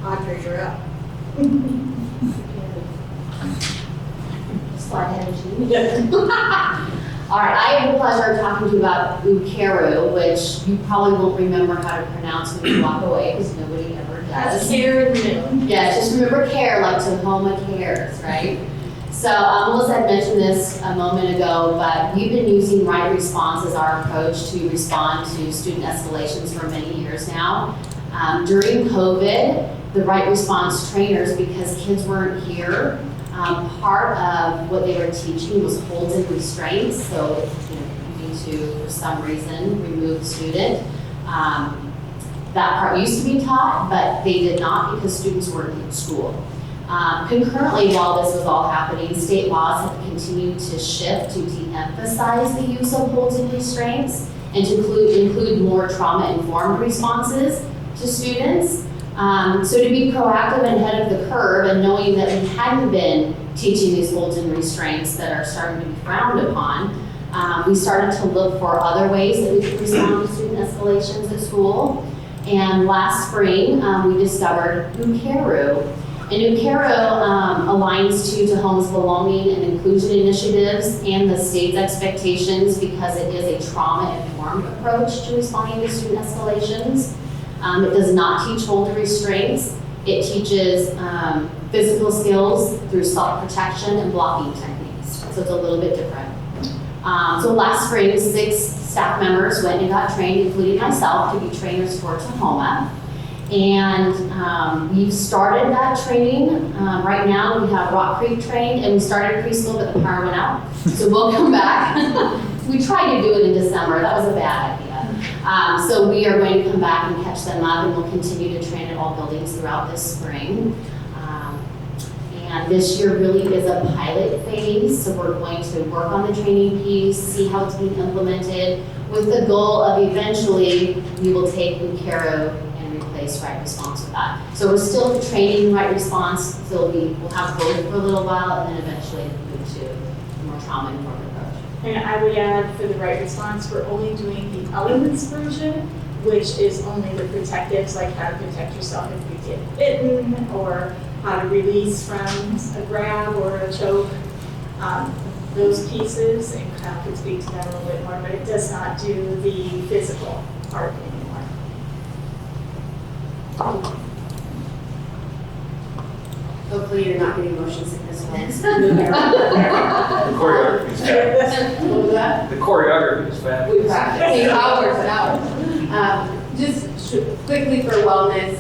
Audrey, you're up. Slide energy. All right, I have the pleasure of talking to you about Ukeru, which you probably won't remember how to pronounce when you walk away, because nobody ever does. Care in the middle. Yeah, just remember care, like Tahoma cares, right? So Melissa had mentioned this a moment ago, but we've been using right response as our approach to respond to student escalations for many years now. During COVID, the right response trainers, because kids weren't here, part of what they were teaching was holds and restraints. So if you need to, for some reason, remove the student, that part used to be taught, but they did not because students weren't in school. Concurrently, while this was all happening, state laws have continued to shift to de-emphasize the use of holds and restraints and to include more trauma-informed responses to students. So to be proactive and ahead of the curve and knowing that we hadn't been teaching these holds and restraints that are starting to be frowned upon, we started to look for other ways that we could respond to student escalations at school. And last spring, we discovered Ukeru. And Ukeru aligns to Tahoma's belonging and inclusion initiatives and the state's expectations because it is a trauma-informed approach to responding to student escalations. It does not teach hold and restraints. It teaches physical skills through self-protection and blocking techniques. So it's a little bit different. So last spring, 6 staff members went and got trained, including myself, to be trainers for Tahoma. And we've started that training. Right now we have Rock Creek trained, and we started preschool, but the power went out. So we'll come back. We tried to do it in December. That was a bad idea. So we are going to come back and catch them up, and we'll continue to train at all buildings throughout this spring. And this year really is a pilot phase, so we're going to work on the training piece, see how it's being implemented, with the goal of eventually we will take Ukeru and replace right response with that. So we're still training right response, so we'll have both for a little while, and then eventually move to a more trauma-informed approach. And I would add for the right response, we're only doing the elements version, which is only the protectives, like how to protect yourself if you get bitten, or how to release from a grab or a choke. Those pieces, and Kyle could speak to that a little bit more, but it does not do the physical part anymore. Hopefully you're not getting motion sickness from this. The choreography is fabulous. What was that? The choreography is fabulous. We practice hours and hours. Just quickly for wellness,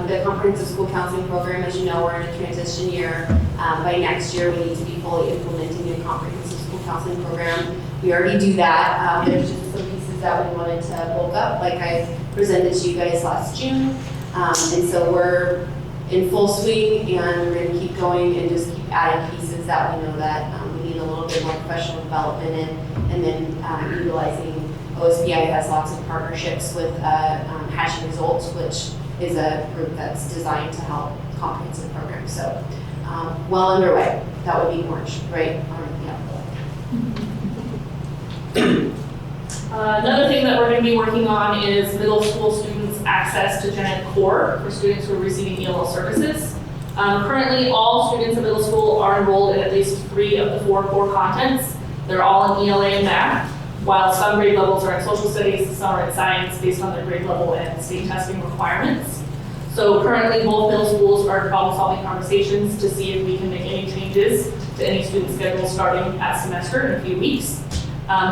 the comprehensive school counseling program, as you know, we're in a transition year. By next year, we need to be fully implementing a comprehensive school counseling program. We already do that. There's just some pieces that we wanted to bulk up, like I presented to you guys last June. And so we're in full swing, and we're going to keep going and just keep adding pieces that we know that we need a little bit more professional development in, and then utilizing OSBI has lots of partnerships with Hashing Results, which is a group that's designed to help comprehensive programs. So well underway. That would be orange, right? Another thing that we're going to be working on is middle school students' access to Gen Ed Core for students who are receiving ELL services. Currently, all students in middle school are enrolled in at least 3 of the 4 core contents. They're all in ELA and math, while some grade levels are in social studies, some are in science based on their grade level and state testing requirements. So currently, both middle schools are problem-solving conversations to see if we can make any changes to any student schedule starting at semester in a few weeks,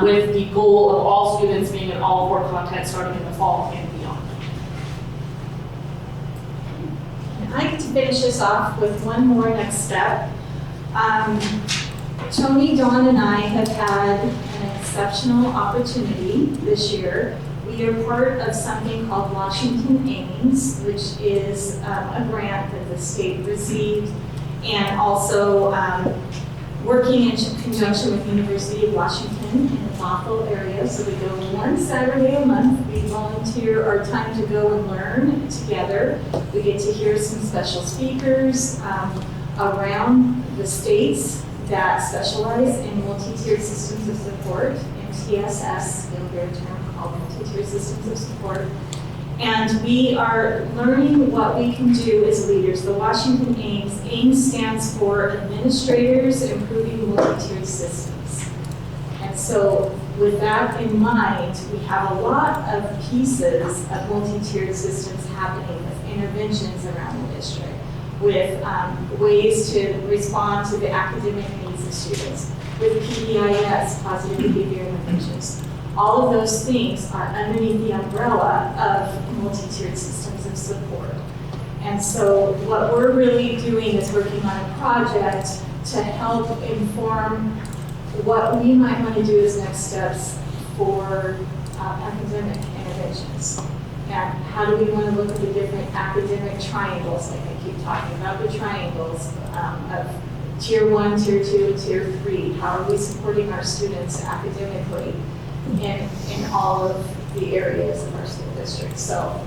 with the goal of all students being in all 4 content starting in the fall and beyond. And I get to finish this off with one more next step. Tony, Dawn, and I have had an exceptional opportunity this year. We are part of something called Washington Aims, which is a grant that the state received, and also working in conjunction with University of Washington in the Bothell area. So we go one Saturday a month. We volunteer our time to go and learn together. We get to hear some special speakers around the states that specialize in multi-tiered systems of support, MTSS, you'll hear a term called multi-tiered systems of support. And we are learning what we can do as leaders. The Washington Aims, AIMS stands for Administrators Improving Multi-Tiered Systems. And so with that in mind, we have a lot of pieces of multi-tiered systems happening with interventions around the district, with ways to respond to the academic needs of students, with PBIS, positive behavior interventions. All of those things are underneath the umbrella of multi-tiered systems of support. And so what we're really doing is working on a project to help inform what we might want to do as next steps for academic interventions. And how do we want to look at the different academic triangles, like I keep talking about, the triangles of Tier 1, Tier 2, Tier 3. How are we supporting our students academically in all of the areas of our school district? So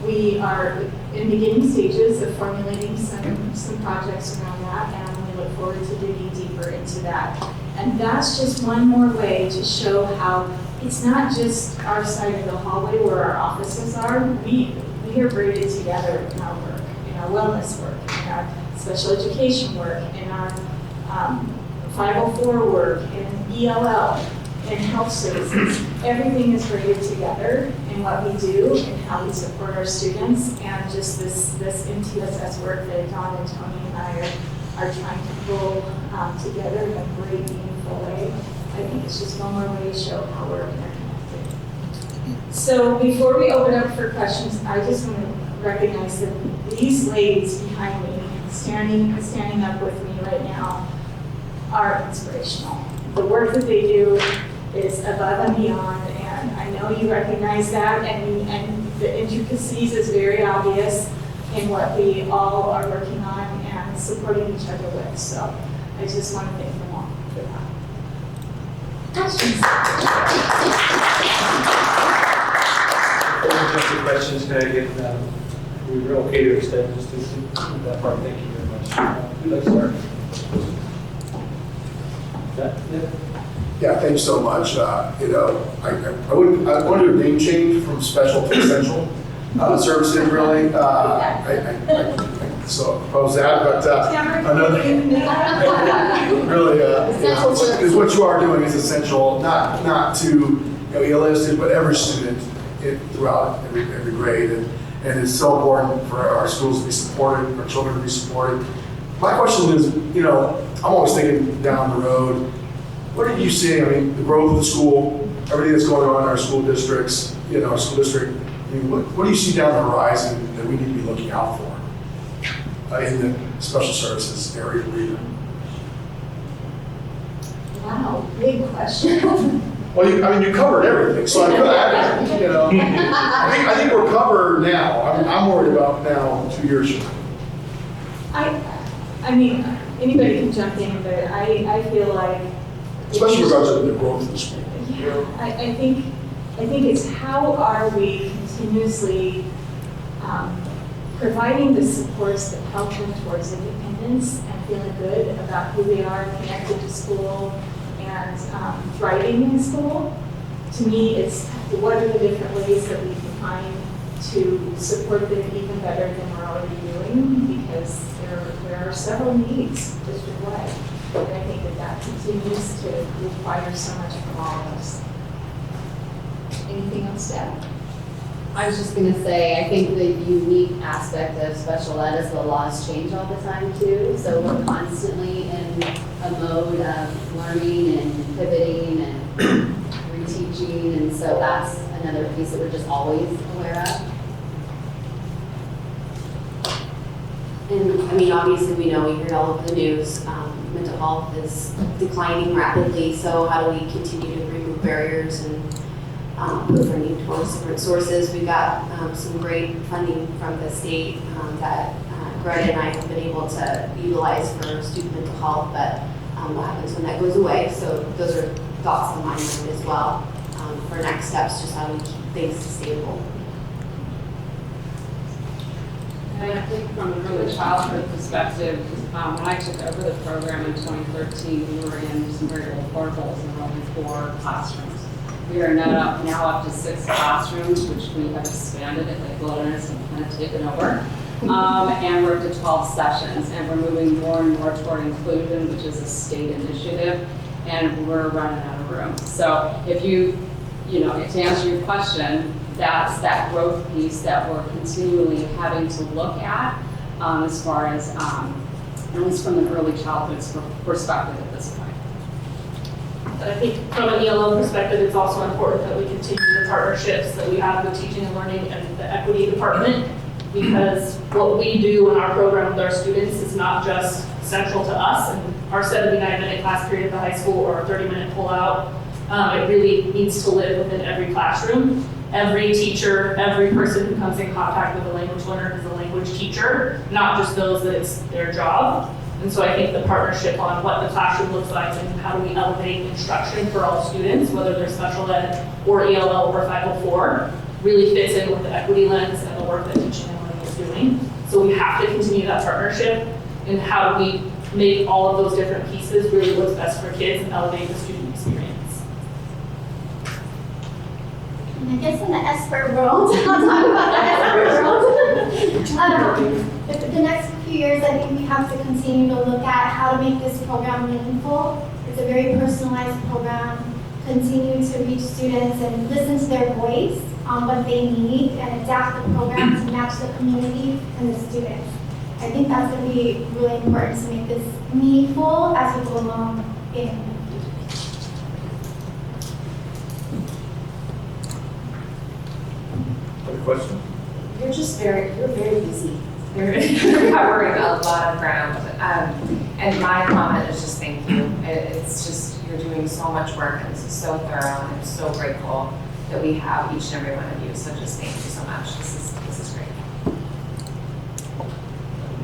we are in beginning stages of formulating some projects around that, and we look forward to digging deeper into that. And that's just one more way to show how it's not just our side of the hallway where our offices are. We are braided together in our work, in our wellness work, in our special education work, in our 504 work, in ELL, in health services. Everything is braided together in what we do and how we support our students, and just this MTSS work that Dawn and Tony and I are trying to pull together in a great, meaningful way. I think it's just one more way to show how we're interconnected. So before we open up for questions, I just want to recognize that these ladies behind me, standing up with me right now, are inspirational. The work that they do is above and beyond, and I know you recognize that, and the intricacies is very obvious in what we all are working on and supporting each other with. So I just want to thank them all for that. Questions? Before we jump to questions, can I get, we're okay to extend just to that part? Thank you very much. Who'd like to start? Yeah, thanks so much. I want to do a name change from special to essential services, really. So propose that, but another really is what you are doing is essential, not to ELA students, but every student throughout every grade, and it's so important for our schools to be supported, our children to be supported. My question is, I'm always thinking down the road. What are you seeing? I mean, the growth of the school, everything that's going on in our school districts, our school district. I mean, what do you see down the horizon that we need to be looking out for in the special services area? Wow, big question. Well, you covered everything, so I could add, I think we're covered now. I'm worried about now 2 years from now. I mean, anybody can jump in, but I feel like, especially regards to the growth of the school. Yeah, I think it's how are we continuously providing the supports that help them towards independence and feeling good about who they are, connected to school, and thriving in school. To me, it's what are the different ways that we can find to support them even better than we're already doing, because there are several needs district-wide. And I think that continues to require so much from all of us. Anything else to add? I was just gonna say, I think the unique aspect of special ed is the laws change all the time too. So we're constantly in a mode of learning and pivoting and reteaching. And so that's another piece that we're just always aware of. And I mean, obviously we know, we hear it all over the news, mental health is declining rapidly. So how do we continue to remove barriers and put funding towards different sources? We've got some great funding from the state that Greta and I have been able to utilize for student mental health, but what happens when that goes away? So those are thoughts on my mind as well for next steps, just how do we keep things sustainable. And I think from an early childhood perspective, when I took over the program in 2013, we were in some very old portables and only 4 classrooms. We are now up to 6 classrooms, which we have expanded at Lake Wilderness and kind of taken over. And we're up to 12 sessions, and we're moving more and more toward inclusion, which is a state initiative, and we're running out of room. So if to answer your question, that's that growth piece that we're continually having to look at as far as, at least from an early childhood perspective at this point. And I think from an ELL perspective, it's also important that we continue the partnerships that we have with teaching and learning and the equity department, because what we do in our program with our students is not just central to us and our 79-minute class period at the high school or a 30-minute pull-out. It really needs to live within every classroom. Every teacher, every person who comes in contact with a language learner is a language teacher, not just those that it's their job. And so I think the partnership on what the classroom looks like and how do we elevate instruction for all students, whether they're special ed or ELL or 504, really fits in with the equity lens and the work that teaching and learning is doing. So we have to continue that partnership, and how do we make all of those different pieces really what's best for kids and elevate the student experience. I guess in the ESPER world, I'll talk about the ESPER world. The next few years, I think we have to continue to look at how to make this program meaningful. It's a very personalized program. Continue to reach students and listen to their voice on what they need and adapt the program to match the community and the students. I think that's going to be really important to make this meaningful as we go along in. Question? You're very busy. You're covering a lot of ground. And my comment is just thank you. It's just, you're doing so much work, and this is so thorough, and I'm so grateful that we have each and every one of you. So just thank you so much. This is great.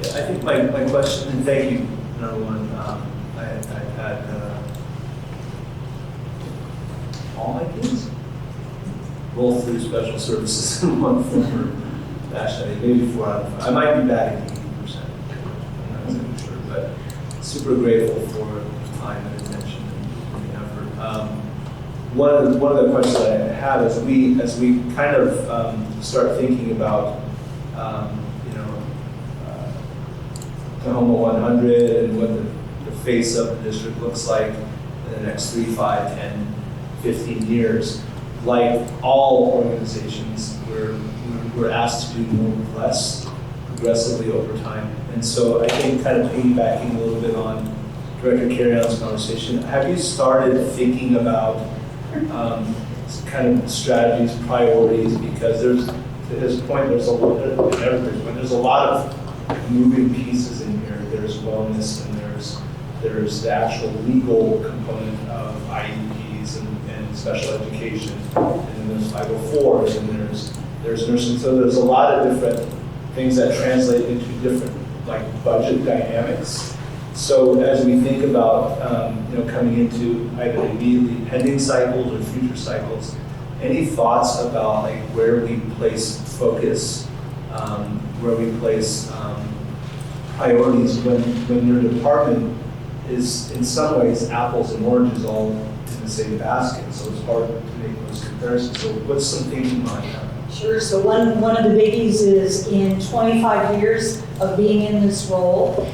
Yeah, I think my question, and thank you, number one, I've had all my kids roll through special services in one form or fashion. Maybe 4 out of 5. I might be batting 80%. I'm not exactly sure, but super grateful for the time and attention and the effort. One of the questions that I have is as we kind of start thinking about Tahoma 100 and what the face of the district looks like in the next 3, 5, 10, 15 years. Like all organizations, we're asked to do more with less progressively over time. And so I think kind of piggybacking a little bit on Director Carry-On's conversation, have you started thinking about kind of strategies, priorities? Because to his point, there's a lot of moving pieces in here. There's wellness, and there's the actual legal component of IEPs and special education, and then there's 504s, and there's nursing. So there's a lot of different things that translate into different budget dynamics. So as we think about coming into either immediately pending cycles or future cycles, any thoughts about where we place focus, where we place priorities when your department is in some ways apples and oranges all in the same basket, so it's hard to make those comparisons. So what's some thinking on that? Sure. So one of the biggies is in 25 years of being in this role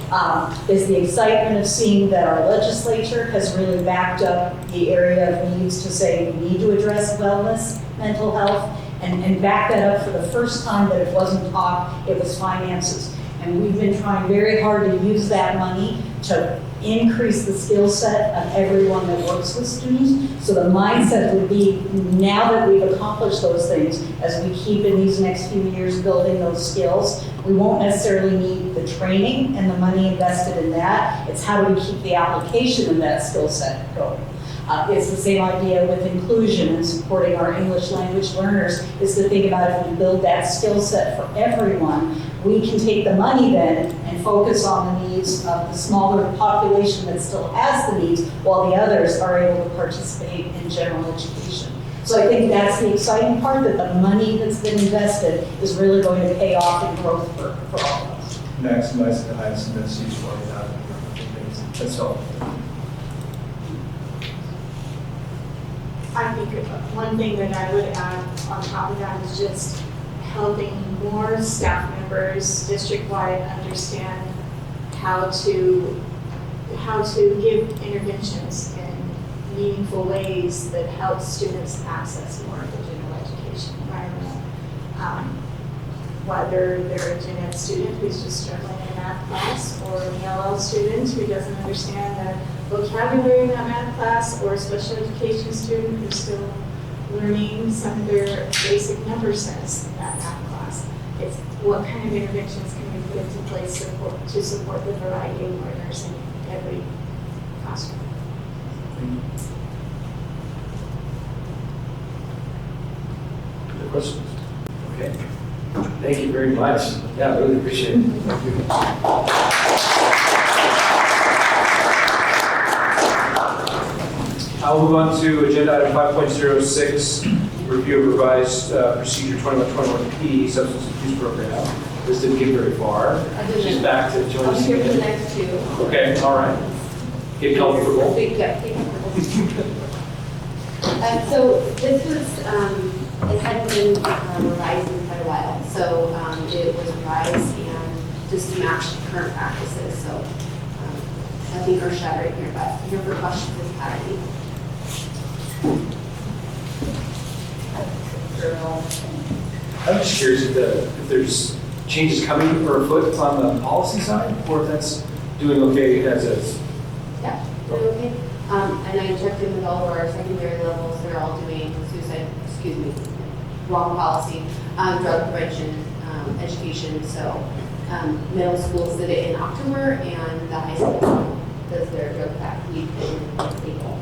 is the excitement of seeing that our legislature has really backed up the area of needs to say we need to address wellness, mental health, and back that up for the first time that it wasn't taught, it was finances. And we've been trying very hard to use that money to increase the skill set of everyone that works with students. So the mindset would be, now that we've accomplished those things, as we keep in these next few years building those skills, we won't necessarily need the training and the money invested in that. It's how do we keep the application of that skill set going. It's the same idea with inclusion and supporting our English language learners, is to think about if we build that skill set for everyone, we can take the money then and focus on the needs of the smaller population that still has the needs, while the others are able to participate in general education. So I think that's the exciting part, that the money that's been invested is really going to pay off in growth for all of us. Maximize the highest and best use while you have it. That's all. I think one thing that I would add on top of that is just helping more staff members district-wide understand how to give interventions in meaningful ways that help students access more of the general education environment. Whether they're a gen ed student who's just struggling in a math class, or an ELL student who doesn't understand the vocabulary in that math class, or a special education student who's still learning some of their basic number sets in that math class. It's what kind of interventions can we put into place to support the variety of learners in every classroom. Other questions? Okay. Thank you very much. Yeah, I really appreciate it. Thank you. I'll move on to agenda item 5.06, review of revised procedure 2121P, substance abuse program. This didn't get very far. She's back to join us I'm here for the again. next two. Okay, all right. Get comfortable. Yeah, get comfortable. So this was, it hadn't been revised in quite a while. So it was revised and just to match current practices. So I think our shot right here, but here for questions if you have any. I'm just curious if there's changes coming or afoot on the policy side, or if that's doing okay as is. Yeah, doing okay. And I checked in with all of our secondary levels. They're all doing wrong policy, drug prevention, education. So middle schools did it in October, and the high school does their drug fact week in April.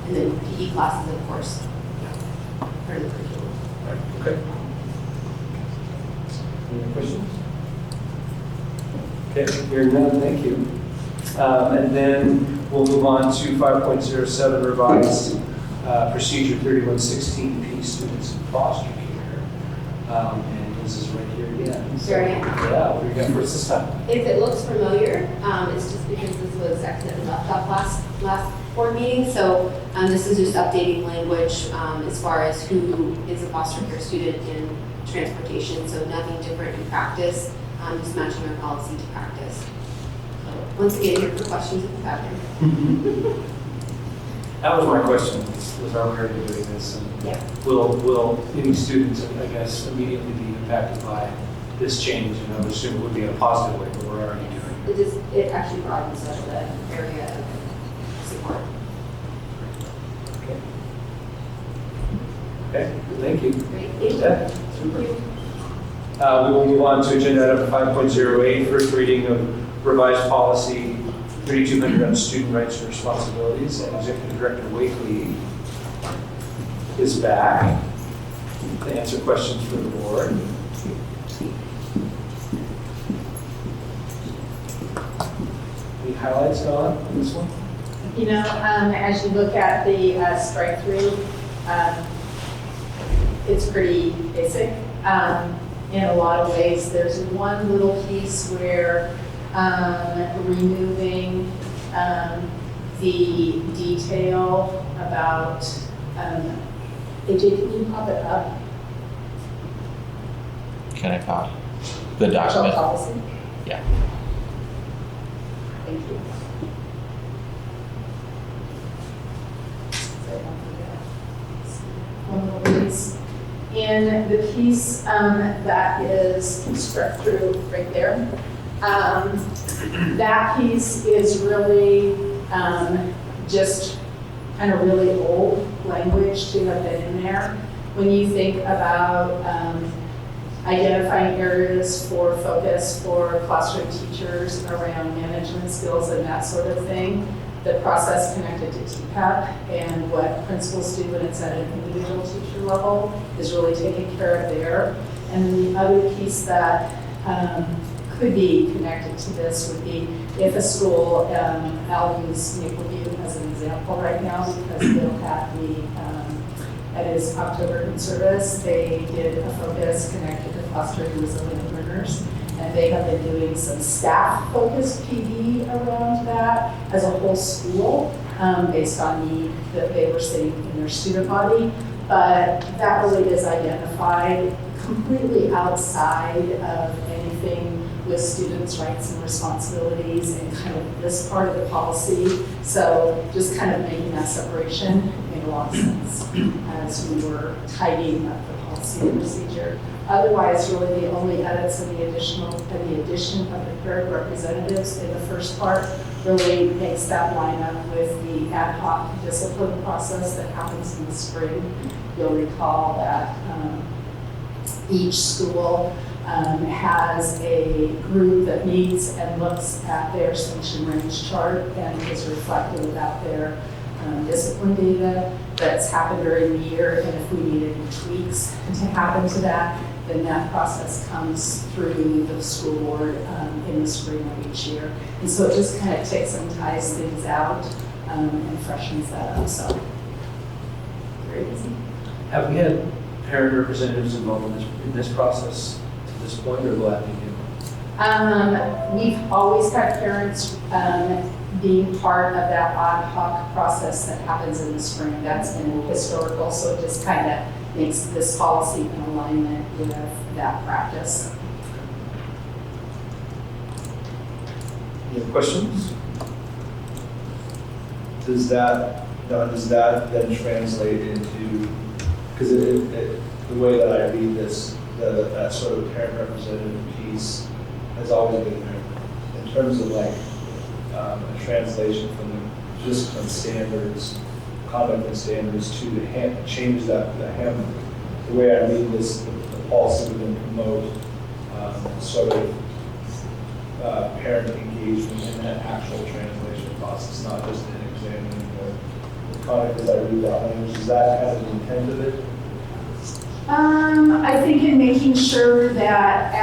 And then PE classes, of course, part of the curriculum. Right. Okay. Any questions? Okay, hearing none, thank you. And then we'll move on to 5.07, revised procedure 3116P, students in foster care. And this is right here again. So, Very yeah, what do you got for us this time? If it looks familiar, it's just because this was accidentally left off last board meeting. So this is just updating language as far as who is a foster care student in transportation. So nothing different in practice, just matching our policy to practice. So once again, here for questions if you have them. That was my question, was are we already doing this? And yeah. Will any students, I guess, immediately be impacted by this change? And I would assume it would be in a positive way, but we're already doing it. It actually broadens the area of support. Okay. Okay, thank you. Great, thank you. Yeah, super. We will move on to agenda item 5.08, first reading of revised policy 3200 on student rights and responsibilities. And Executive Director Wakely is back to answer questions for the board. Any highlights, Dawn, on this one? You know, as you look at the strike through, it's pretty basic. In a lot of ways, there's one little piece where removing the detail about, AJ, can you pop it up? Can I pop the Actual document? policy? Yeah. Thank you. one of the leads in the piece that is struck through right there. That piece is really just kind of really old language to have been in there. When you think about identifying areas for focus for classroom teachers around management skills and that sort of thing, the process connected to TPAP and what principals do when it's at an individual teacher level is really taken care of there. And the other piece that could be connected to this would be if a school, I'll use Maple View as an example right now because they'll have the, at his October in service, they did a focus connected to fostering resilient learners. And they have been doing some staff-focused PD around that as a whole school based on need that they were seeing in their student body. But that really is identified completely outside of anything with students' rights and responsibilities and kind of this part of the policy. So just kind of making that separation made a lot of sense as we were tidying up the policy and procedure. Otherwise, really the only edits and the addition of the paired representatives in the first part really makes that line up with the ad hoc discipline process that happens in the spring. You'll recall that each school has a group that meets and looks at their sanction range chart and is reflective about their discipline data that's happened during the year, and if we need any tweaks to happen to that, then that process comes through the school board in the spring of each year. And so it just kind of takes and ties things out and freshens that up, so very easy. Have we had parent representatives involved in this process to this point, or will that be new? We've always had parents being part of that ad hoc process that happens in the spring. That's been historical, so it just kind of makes this policy in alignment with that practice. Any questions? Does that then translate into, because the way that I read this, that sort of parent representative piece has always been there in terms of like a translation from the discipline standards, conduct and standards to the change that the handbook. The way I read this, the policy would then promote sort of parent engagement in that actual translation process, not just in examining the conduct as I read that language. Is that kind of the intent of it? I think in making sure that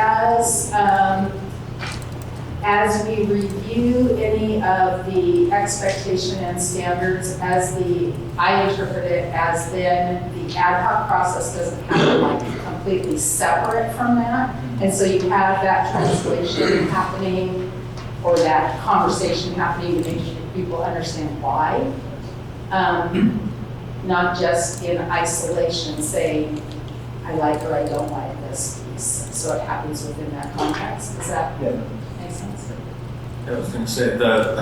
as we review any of the expectation and standards, I interpret it as then the ad hoc process doesn't happen like completely separate from that. And so you have that translation happening or that conversation happening to make sure people understand why. Not just in isolation saying, I like or I don't like this piece. So it happens within that context. Does that make sense? I was going to say the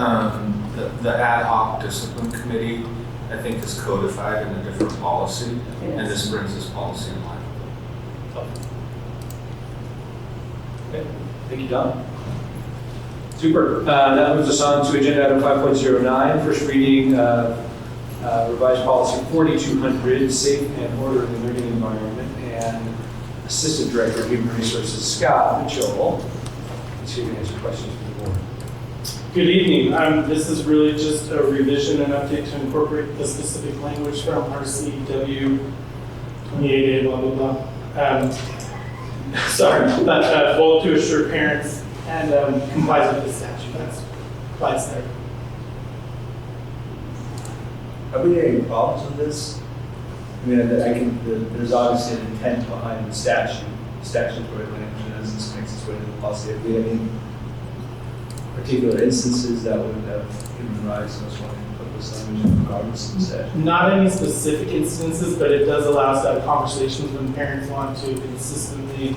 ad hoc discipline committee, I think, is codified in a different policy, and this brings this policy in line. Okay, thank you, Don. Super. That moves us on to agenda item 5.09, first reading revised policy 4200, safe and orderly learning environment, and Assistant Director of Human Resources, Scott Mitchell. Let's see if we can answer questions from the board. Good evening. This is really just a revision and update to incorporate the specific language from RCW 28A, blah, blah, blah. Sorry, but both to assure parents and complies with the statute. That's why it's there. Have we had any problems with this? I mean, there's obviously an intent behind the statutory language, and as this makes its way to the policy, have we had any particular instances that would have given rise to us wanting to put this language in regardless of the statute? Not any specific instances, but it does allow us to have conversations when parents want to consistently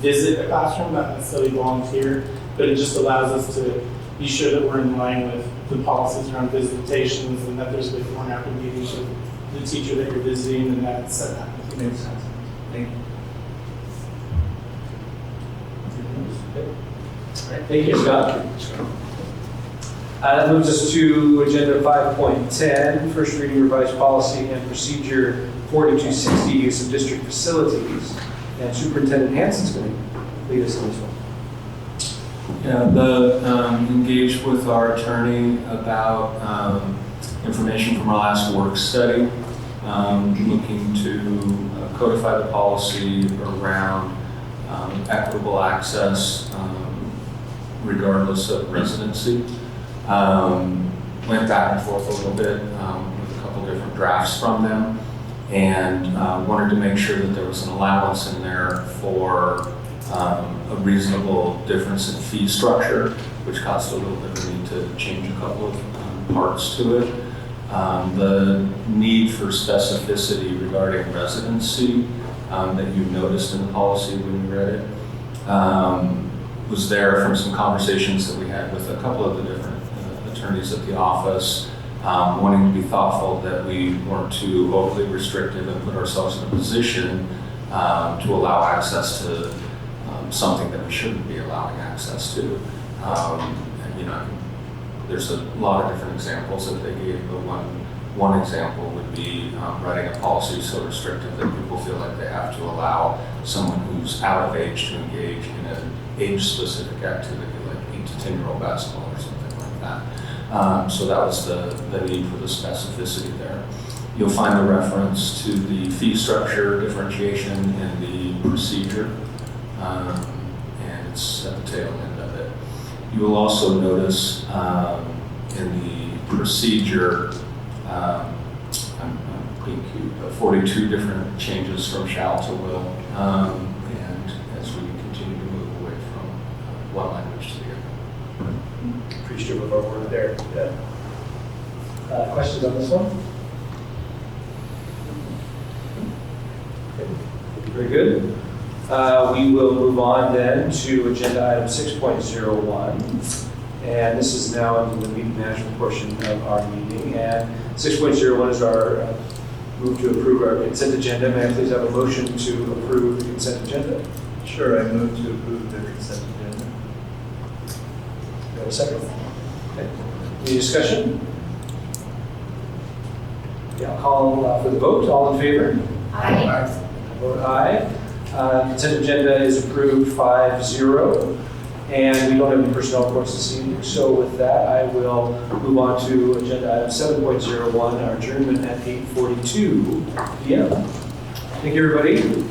visit a classroom, not necessarily volunteer, but it just allows us to be sure that we're in line with the policies around visitations and that there's before and after meetings with the teacher that you're visiting, and that's Makes sense. Thank you. All right, thank you, Scott. That moves us to agenda 5.10, first reading revised policy and procedure 4260, use of district facilities. And Superintendent Hanson's going to lead us in this one. Yeah, engaged with our attorney about information from our last work study, looking to codify the policy around equitable access regardless of residency. Went back and forth a little bit with a couple different drafts from them, and wanted to make sure that there was an allowance in there for a reasonable difference in fee structure, which caused a little bit of a need to change a couple of parts to it. The need for specificity regarding residency that you noticed in the policy when you read it was there from some conversations that we had with a couple of the different attorneys at the office, wanting to be thoughtful that we weren't too overly restrictive and put ourselves in a position to allow access to something that we shouldn't be allowing access to. There's a lot of different examples that they gave, but one example would be writing a policy so restrictive that people feel like they have to allow someone who's out of age to engage in an age-specific activity like 8 to 10-year-old basketball or something like that. So that was the need for the specificity there. You'll find a reference to the fee structure differentiation in the procedure, and it's at the tail end of it. You will also notice in the procedure, I'm being cute, but 42 different changes from shall to will, and as we continue to move away from one language to the other. Appreciative of our work there. Yeah. Questions on this one? Okay. Very good. We will move on then to agenda item 6.01. And this is now under the meeting management portion of our meeting. And 6.01 is our move to approve our consent agenda. May I please have a motion to approve the consent agenda? Sure, I move to approve the consent agenda. Do you have a second? Okay. Any discussion? Yeah, I'll call for the vote. All in favor? Aye. I vote aye. Consent agenda is approved 5-0. And we don't have any personnel reports this evening. So with that, I will move on to agenda item 7.01, our adjournment at 8:42 p.m. Thank you, everybody.